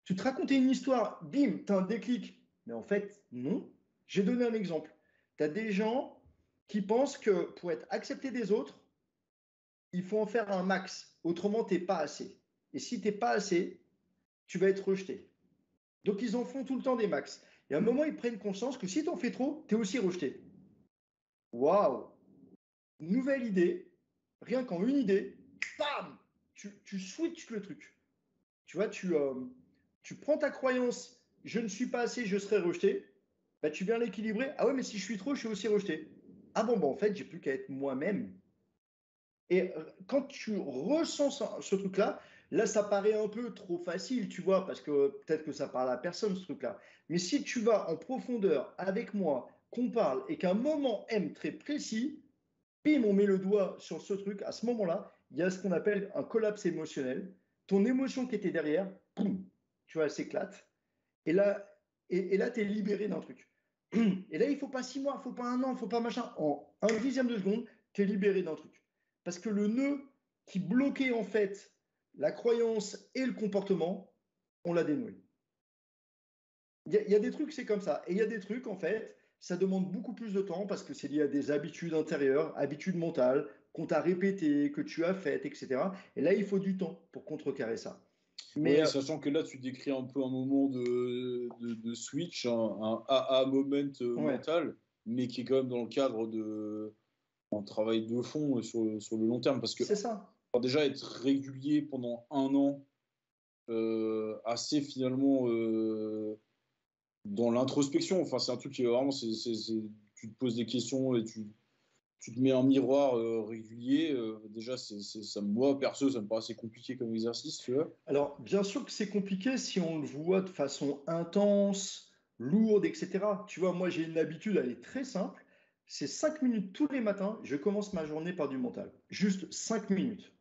Tu te racontais une histoire, bim, tu as un déclic. Mais en fait, non. J'ai donné un exemple. Tu as des gens qui pensent que pour être accepté des autres, il faut en faire un max. Autrement, tu n'es pas assez. Et si tu n'es pas assez, tu vas être rejeté. Donc, ils en font tout le temps des max. Et à un moment, ils prennent conscience que si tu en fais trop, tu es aussi rejeté. Waouh! Nouvelle idée. Rien qu'en une idée, bam! Tu switches le truc. Tu vois, tu prends ta croyance, je ne suis pas assez, je serai rejeté. Bah, tu viens l'équilibrer. Ah ouais, mais si je suis trop, je suis aussi rejeté. Ah bon, bah en fait, j'ai plus qu'à être moi-même. Et quand tu ressens ce truc-là, là, ça paraît un peu trop facile, tu vois, parce que peut-être que ça parle à personne, ce truc-là. Mais si tu vas en profondeur avec moi, qu'on parle, et qu'à un moment M très précis, bim, on met le doigt sur ce truc, à ce moment-là, il y a ce qu'on appelle un collapse émotionnel. Ton émotion qui était derrière, boum, tu vois, elle s'éclate. Et là, là tu es libéré d'un truc. Et là, il ne faut pas 6 mois, il ne faut pas un an, il ne faut pas machin. En un dixième de seconde, tu es libéré d'un truc. Parce que le nœud qui bloquait en fait la croyance et le comportement, on l'a dénoué. Il y a des trucs, c'est comme ça. Et il y a des trucs, en fait, ça demande beaucoup plus de temps parce que c'est lié à des habitudes intérieures, habitudes mentales, qu'on t'a répétées, que tu as faites, etc. Et là, il faut du temps pour contrecarrer ça. Mais Oui, sachant que là, tu décris un peu un moment de switch, un aha moment ouais, mental, mais qui est quand même dans le cadre d'un travail de fond sur le long terme. Parce que c'est ça. alors déjà, être régulier pendant 1 an, assez finalement dans l'introspection, enfin, c'est un truc qui est vraiment, tu te poses des questions et tu te mets un miroir régulier. Déjà, moi, perso, ça me paraît assez compliqué comme exercice, tu vois. Alors, bien sûr que c'est compliqué si on le voit de façon intense, lourde, etc. Tu vois, moi, j'ai une habitude, elle est très simple. C'est 5 minutes tous les matins, je commence ma journée par du mental. Juste 5 minutes.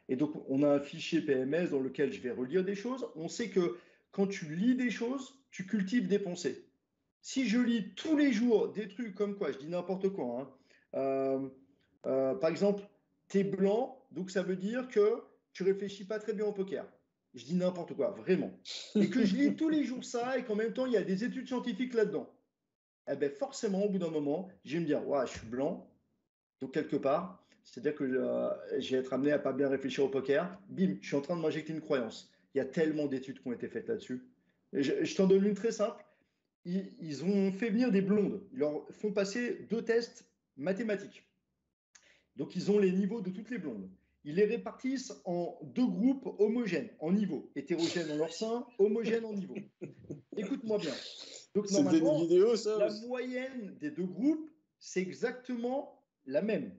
Et donc, on a un fichier PMS dans lequel je vais relire des choses. On sait que quand tu lis des choses, tu cultives des pensées. Si je lis tous les jours des trucs comme quoi, je dis n'importe quoi, hein, par exemple, tu es blanc, donc ça veut dire que tu réfléchis pas très bien au poker. Je dis n'importe quoi, vraiment. Et que je lis tous les jours ça et qu'en même temps, il y a des études scientifiques là-dedans. Eh bien, forcément, au bout d'un moment, je vais me dire, ouais, je suis blanc, donc quelque part, c'est-à-dire que je vais être amené à pas bien réfléchir au poker. Bim, je suis en train de m'injecter une croyance. Il y a tellement d'études qui ont été faites là-dessus. Je t'en donne une très simple. Ils ont fait venir des blondes. Ils leur font passer 2 tests mathématiques. Donc, ils ont les niveaux de toutes les blondes. Ils les répartissent en 2 groupes homogènes en niveau. Hétérogènes en leur sein, homogènes en niveau. Écoute-moi bien. Donc, C'était une normalement, vidéo, ça? la moyenne des 2 groupes, c'est exactement la même.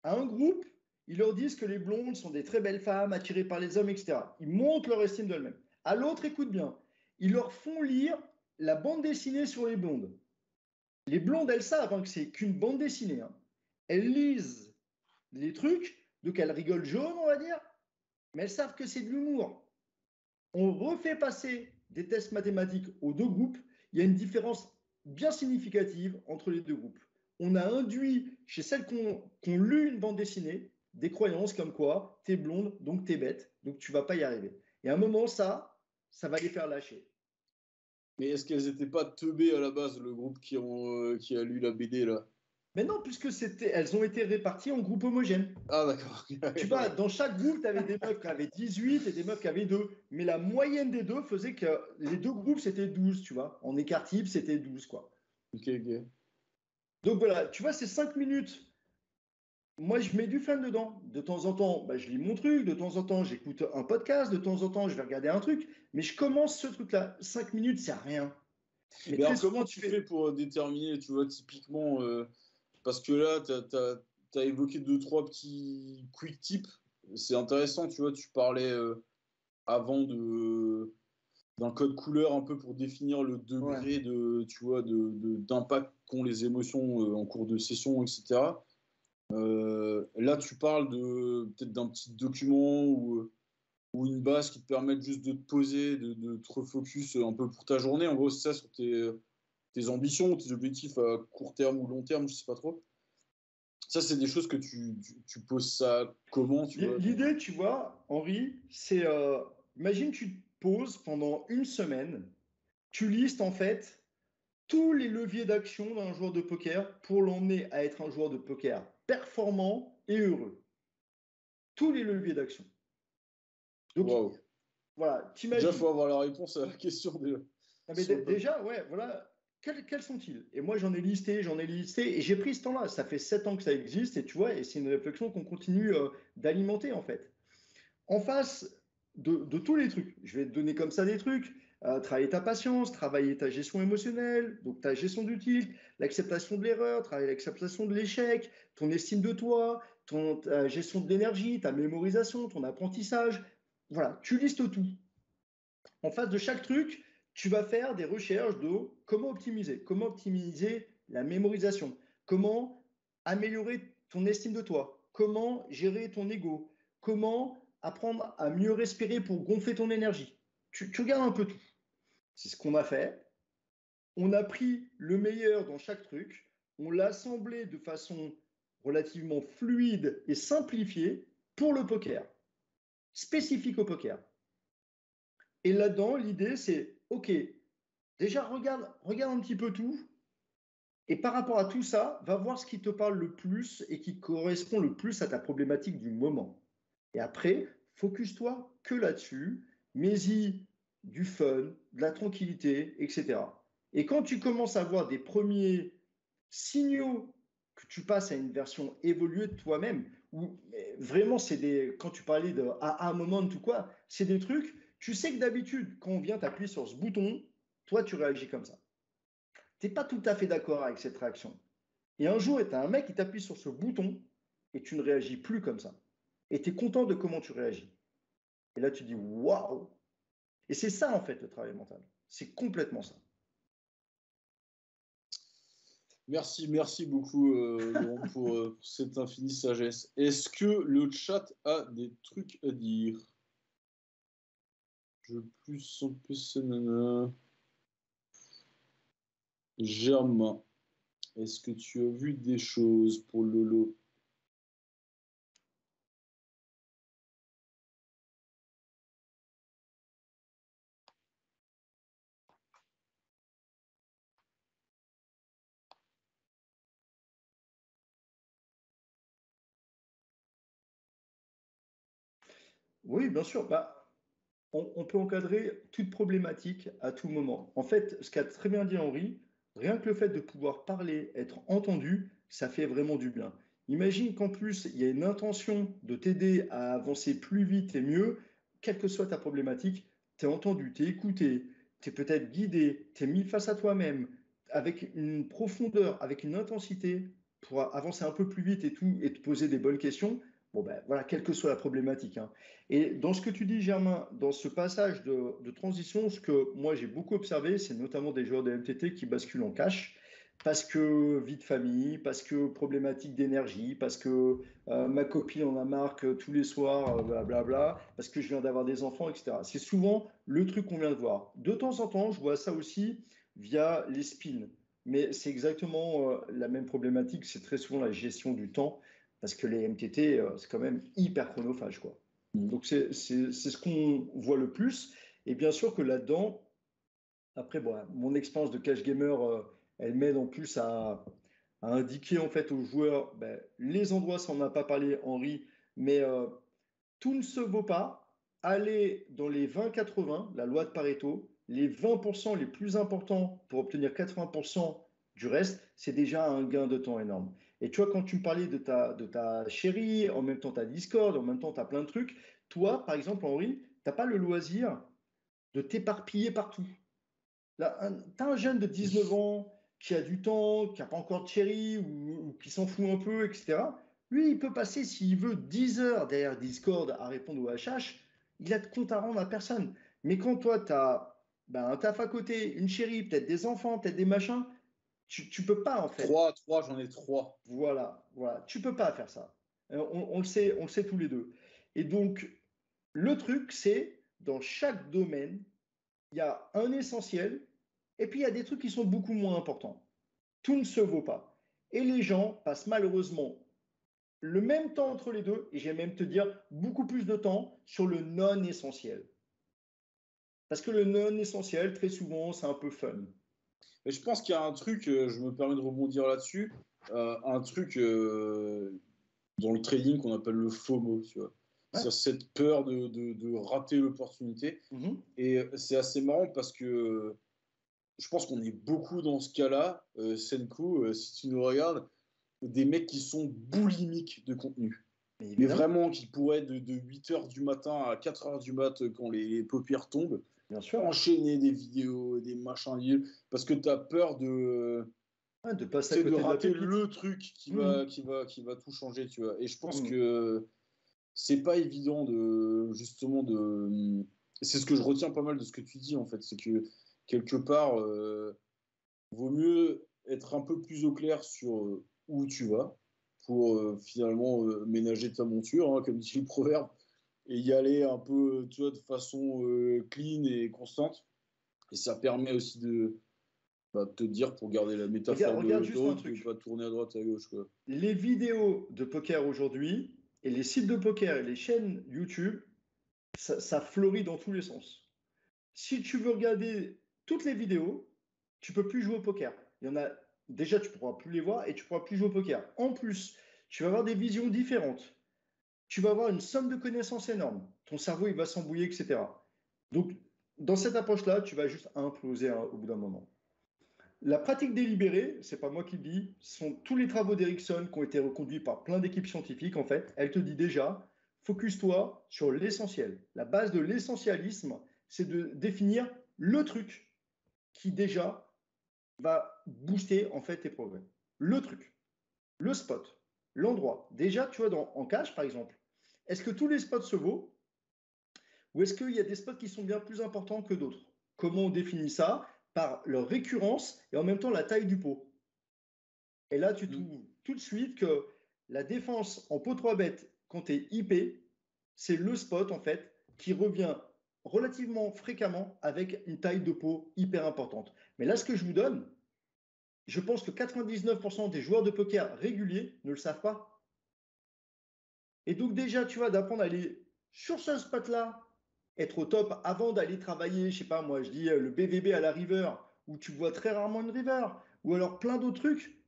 À un groupe, ils leur disent que les blondes sont des très belles femmes attirées par les hommes, etc. Ils montent leur estime d'elles-mêmes. À l'autre, écoute bien, ils leur font lire la bande dessinée sur les blondes. Les blondes, elles savent hein, que c'est qu'une bande dessinée. Hein. Elles lisent les trucs, donc elles rigolent jaune, on va dire, mais elles savent que c'est de l'humour. On refait passer des tests mathématiques aux 2 groupes, il y a une différence bien significative entre les 2 groupes. On a induit chez celles qui ont lu une bande dessinée des croyances comme quoi t'es blonde, donc t'es bête, donc tu vas pas y arriver. Et à un moment, ça va les faire lâcher. Mais est-ce qu'elles étaient pas teubées à la base, le groupe qui a lu la BD, là? Mais non, puisque elles ont été réparties en groupes homogènes. Ah, d'accord. Tu vois, dans chaque groupe, tu avais des meufs qui avaient 18 et des meufs qui avaient 2. Mais la moyenne des deux faisait que les deux groupes, c'était 12, tu vois. En écart type, c'était 12, quoi. Ok, ok. Donc voilà, tu vois, c'est 5 minutes. Moi, je mets du fun dedans. De temps en temps, bah, je lis mon truc. De temps en temps, j'écoute un podcast. De temps en temps, je vais regarder un truc. Mais je commence ce truc-là. 5 minutes, c'est rien. Mais Mais très alors, comment souvent, tu fais pour déterminer, tu vois, typiquement, parce que là, tu as évoqué deux, trois petits quick tips. C'est intéressant, tu vois, tu parlais avant d'un code couleur un peu pour définir le Ouais. degré de, tu vois, d'impact qu'ont les émotions en cours de session, etc. Là, tu parles peut-être d'un petit document ou une base qui te permette juste de te poser, de te refocus un peu pour ta journée. En gros, c'est ça sur tes ambitions, tes objectifs à court terme ou long terme, je sais pas trop. Ça, c'est des choses que tu poses ça comment, tu vois. L'idée, tu vois, Henri, c'est imagine tu te poses pendant une semaine, tu listes en fait tous les leviers d'action d'un joueur de poker pour l'emmener à être un joueur de poker performant et heureux. Tous les leviers d'action. Donc Waouh. voilà, Déjà, il t'imagines. faut avoir la réponse à la question Ah, mais sur le papier. déjà, ouais, voilà, quels sont-ils? Et moi, j'en ai listé, et j'ai pris ce temps-là. Ça fait 7 ans que ça existe, et tu vois, et c'est une réflexion qu'on continue d'alimenter, en fait. En face de tous les trucs, je vais te donner comme ça des trucs. Travailler ta patience, travailler ta gestion émotionnelle, donc ta gestion du tilt, l'acceptation de l'erreur, travailler l'acceptation de l'échec, ton estime de toi, ta gestion de l'énergie, ta mémorisation, ton apprentissage. Voilà, tu listes tout. En face de chaque truc, tu vas faire des recherches de comment optimiser la mémorisation, comment améliorer ton estime de toi, comment gérer ton ego, comment apprendre à mieux respirer pour gonfler ton énergie. Tu regardes un peu tout. C'est ce qu'on a fait. On a pris le meilleur dans chaque truc, on l'a assemblé de façon relativement fluide et simplifiée pour le poker, spécifique au poker. Et là-dedans, l'idée, c'est, OK, déjà, regarde un petit peu tout. Et par rapport à tout ça, va voir ce qui te parle le plus et qui correspond le plus à ta problématique du moment. Et après, focus-toi que là-dessus. Mets-y du fun, de la tranquillité, etc. Et quand tu commences à voir des premiers signaux que tu passes à une version évoluée de toi-même, où vraiment, quand tu parlais de à un moment ou quoi, c'est des trucs, tu sais que d'habitude, quand on vient t'appuyer sur ce bouton, toi, tu réagis comme ça. Tu n'es pas tout à fait d'accord avec cette réaction. Et un jour, tu as un mec qui t'appuie sur ce bouton et tu ne réagis plus comme ça. Et tu es content de comment tu réagis. Et là, tu dis waouh! Et c'est ça, en fait, le travail mental. C'est complètement ça. Merci beaucoup, Laurent, pour cette infinie sagesse. Est-ce que le chat a des trucs à dire? Je plus en plus. Nanana. Germain, est-ce que tu as vu des choses pour Lolo? Oui, bien sûr. Bah, on peut encadrer toute problématique à tout moment. En fait, ce qu'a très bien dit Henri, rien que le fait de pouvoir parler, être entendu, ça fait vraiment du bien. Imagine qu'en plus, il y a une intention de t'aider à avancer plus vite et mieux, quelle que soit ta problématique, tu es entendu, tu es écouté, tu es peut-être guidé, tu es mis face à toi-même, avec une profondeur, avec une intensité, pour avancer un peu plus vite et tout, et te poser des bonnes questions. Bon ben voilà, quelle que soit la problématique, hein. Et dans ce que tu dis, Germain, dans ce passage de transition, ce que moi j'ai beaucoup observé, c'est notamment des joueurs de MTT qui basculent en cash parce que vie de famille, parce que problématique d'énergie, parce que ma copine en a marre que tous les soirs, blablabla, parce que je viens d'avoir des enfants, etc. C'est souvent le truc qu'on vient de voir. De temps en temps, je vois ça aussi via les spins. Mais c'est exactement la même problématique, c'est très souvent la gestion du temps, parce que les MTT, c'est quand même hyper chronophage, quoi. Donc, c'est ce qu'on voit le plus. Et bien sûr que là-dedans, après, bon, mon expérience de cash gamer, elle m'aide en plus à indiquer en fait aux joueurs les endroits, ça on n'a pas parlé, Henri, mais tout ne se vaut pas. Aller dans les 20-80, la loi de Pareto, les 20% les plus importants pour obtenir 80% du reste, c'est déjà un gain de temps énorme. Et tu vois, quand tu me parlais de ta chérie, en même temps tu as Discord, en même temps tu as plein de trucs, toi, par exemple, Henri, tu n'as pas le loisir de t'éparpiller partout. Là, tu as un jeune de 19 ans qui a du temps, qui n'a pas encore de chérie ou qui s'en fout un peu, etc. Lui, il peut passer, s'il veut, 10 heures derrière Discord à répondre au HH. Il a de compte à rendre à personne. Mais quand toi, tu as un taf à côté, une chérie, peut-être des enfants, peut-être des machins, tu peux pas, en fait. Trois, j'en ai trois. Voilà, voilà. Tu peux pas faire ça. On le sait tous les deux. Et donc, le truc, c'est dans chaque domaine, il y a un essentiel et puis il y a des trucs qui sont beaucoup moins importants. Tout ne se vaut pas. Et les gens passent malheureusement le même temps entre les deux, et j'aime même te dire beaucoup plus de temps sur le non essentiel. Parce que le non essentiel, très souvent, c'est un peu fun. Mais je pense qu'il y a un truc, je me permets de rebondir là-dessus, un truc dans le trading qu'on appelle le FOMO, tu vois. Ouais. C'est cette peur de rater l'opportunité. Mhm. Et c'est assez marrant parce que je pense qu'on est beaucoup dans ce cas-là. Senku, si tu nous regardes, des mecs qui sont boulimiques de contenu. Mais Mais évidemment, vraiment, qui pourraient de 8h du matin à 4h du mat quand les paupières tombent, bien sûr. enchaîner des vidéos, des machins, parce que tu as peur Ouais, de passer à de côté de la rater pépite. le truc Mhm. qui va tout changer, tu vois. Et je pense Mhm. que c'est pas évident justement de. C'est ce que je retiens pas mal de ce que tu dis, en fait. C'est que quelque part, vaut mieux être un peu plus au clair sur où tu vas pour finalement ménager ta monture, hein, comme dit le proverbe, et y aller un peu, tu vois, de façon clean et constante. Et ça permet aussi de te dire, pour garder la Regarde, métaphore regarde de juste un l'autre, de ne truc. pas tourner à droite à gauche, quoi. Les vidéos de poker aujourd'hui et les sites de poker et les chaînes YouTube, ça fleurit dans tous les sens. Si tu veux regarder toutes les vidéos, tu peux plus jouer au poker. Il y en a déjà, tu pourras plus les voir et tu pourras plus jouer au poker. En plus, tu vas avoir des visions différentes. Tu vas avoir une somme de connaissances énorme. Ton cerveau, il va s'embrouiller, etc. Donc, dans cette approche-là, tu vas juste imploser au bout d'un moment. La pratique délibérée, c'est pas moi qui le dis, ce sont tous les travaux d'Erickson qui ont été reconduits par plein d'équipes scientifiques. En fait, elle te dit déjà, focus-toi sur l'essentiel. La base de l'essentialisme, c'est de définir le truc qui déjà va booster en fait tes progrès. Le truc, le spot, l'endroit. Déjà, tu vois, en cash par exemple, est-ce que tous les spots se vaut ou est-ce qu'il y a des spots qui sont bien plus importants que d'autres? Comment on définit ça? Par leur récurrence et en même temps la taille du pot. Et là, tu Mm. trouves tout de suite que la défense en pot 3 bêtes, quand tu es IP, c'est le spot en fait qui revient relativement fréquemment avec une taille de pot hyper importante. Mais là, ce que je vous donne, je pense que 99% des joueurs de poker réguliers ne le savent pas. Et donc déjà, tu vois, d'apprendre à aller sur ce spot-là, être au top avant d'aller travailler, je sais pas moi, je dis le BVB à la river, où tu vois très rarement une river, ou alors plein d'autres trucs.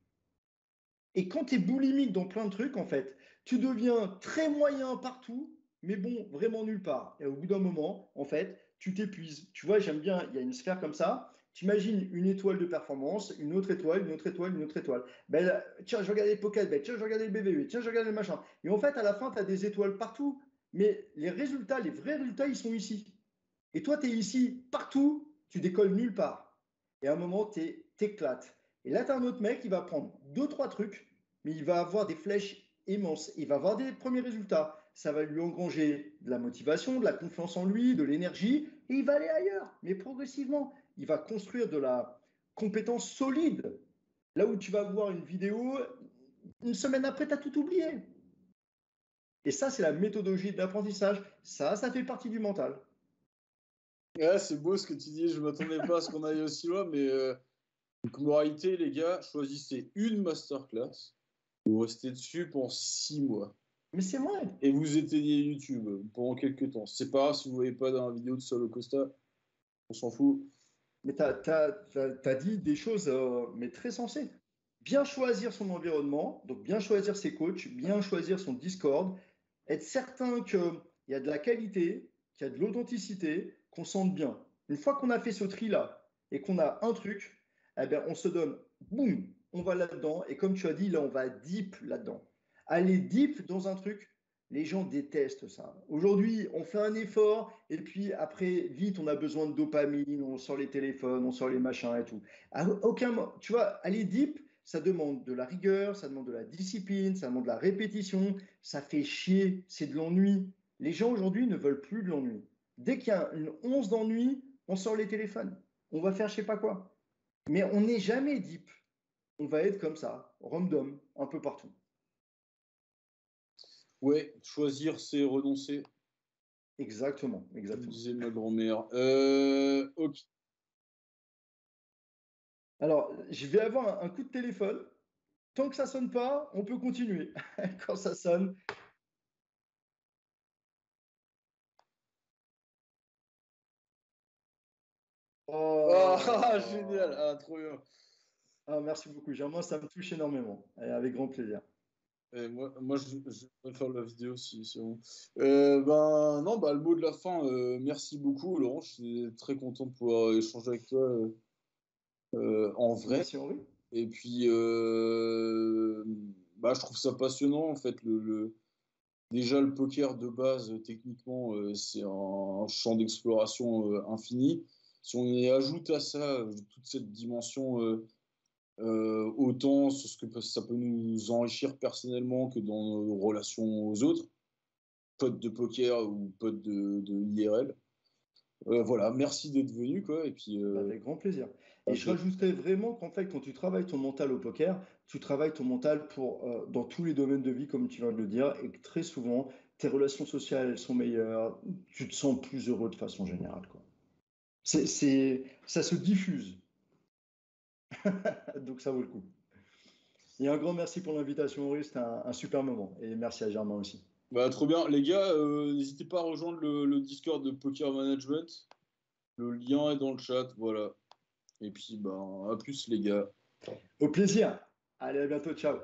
Et quand tu es boulimique dans plein de trucs, en fait, tu deviens très moyen partout, mais bon, vraiment nulle part. Et au bout d'un moment, en fait, tu t'épuises. Tu vois, j'aime bien, il y a une sphère comme ça. Tu imagines une étoile de performance, une autre étoile, une autre étoile, une autre étoile. Ben, tiens, je regardais le Pocket Bet, tiens, je regardais le BVB, tiens, je regardais le machin. Et en fait, à la fin, tu as des étoiles partout. Mais les résultats, les vrais résultats, ils sont ici. Et toi, tu es ici, partout, tu décolles nulle part. Et à un moment, tu t'éclates. Et là, tu as un autre mec qui va prendre deux, trois trucs, mais il va avoir des flèches immenses. Il va avoir des premiers résultats. Ça va lui engranger de la motivation, de la confiance en lui, de l'énergie, et il va aller ailleurs. Mais progressivement, il va construire de la compétence solide. Là où tu vas voir une vidéo, une semaine après, tu as tout oublié. Et ça, c'est la méthodologie d'apprentissage. Ça fait partie du mental. Ouais, c'est beau ce que tu dis, je m'attendais pas à ce qu'on aille aussi loin, mais donc, moralité, les gars, choisissez une masterclass, vous restez dessus pendant 6 mois, Mais c'est vrai. et vous éteignez YouTube pendant quelques temps. C'est pas grave si vous voyez pas dans la vidéo de Solo Costa, on s'en fout. Mais tu as dit des choses mais très sensées. bien choisir son environnement, donc bien choisir ses coachs, bien choisir son Discord, être certain qu'il y a de la qualité, qu'il y a de l'authenticité, qu'on sente bien. Une fois qu'on a fait ce tri-là et qu'on a un truc, eh bien, on se donne, boum, on va là-dedans. Et comme tu as dit, là, on va deep là-dedans. Aller deep dans un truc, les gens détestent ça. Aujourd'hui, on fait un effort et puis après, vite, on a besoin de dopamine, on sort les téléphones, on sort les machins et tout. À aucun moment, tu vois, aller deep, ça demande de la rigueur, ça demande de la discipline, ça demande de la répétition, ça fait chier, c'est de l'ennui. Les gens aujourd'hui ne veulent plus de l'ennui. Dès qu'il y a une once d'ennui, on sort les téléphones. On va faire je sais pas quoi. Mais on n'est jamais deep. On va être comme ça, random, un peu partout. Ouais, choisir, c'est renoncer, Exactement, comme exactement. disait ma grand-mère. Ok. Alors, je vais avoir un coup de téléphone. Tant que ça sonne pas, on peut continuer. Quand ça sonne, Ah, génial. oh, Ah, trop bien. ah, merci beaucoup, Germain, ça me touche énormément. Et avec grand plaisir. Moi je vais faire la vidéo si c'est bon. Non, bah, le mot de la fin, merci beaucoup, Laurent. Je suis très content de pouvoir échanger avec toi en vrai. Merci Henri. Et puis, bah, je trouve ça passionnant, en fait. Déjà, le poker de base, techniquement, c'est un champ d'exploration infini. Si on y ajoute à ça toute cette dimension, autant sur ce que ça peut nous enrichir personnellement que dans nos relations aux autres, potes de poker ou potes de IRL. Voilà, merci d'être venu, quoi. Et puis, Avec grand plaisir. bah, Et je je- rajouterais vraiment qu'en fait, quand tu travailles ton mental au poker, tu travailles ton mental dans tous les domaines de vie, comme tu viens de le dire, et que très souvent, tes relations sociales, elles sont meilleures, tu te sens plus heureux de façon générale, quoi. Ça se diffuse, donc ça vaut le coup. Et un grand merci pour l'invitation, Henri, c'était un super moment. Et merci à Germain aussi. bah, trop bien. Les gars, n'hésitez pas à rejoindre le Discord de Poker Management. Le lien est dans le chat, voilà. Et puis, bah, à plus, les gars. Au plaisir. Allez, à bientôt, ciao.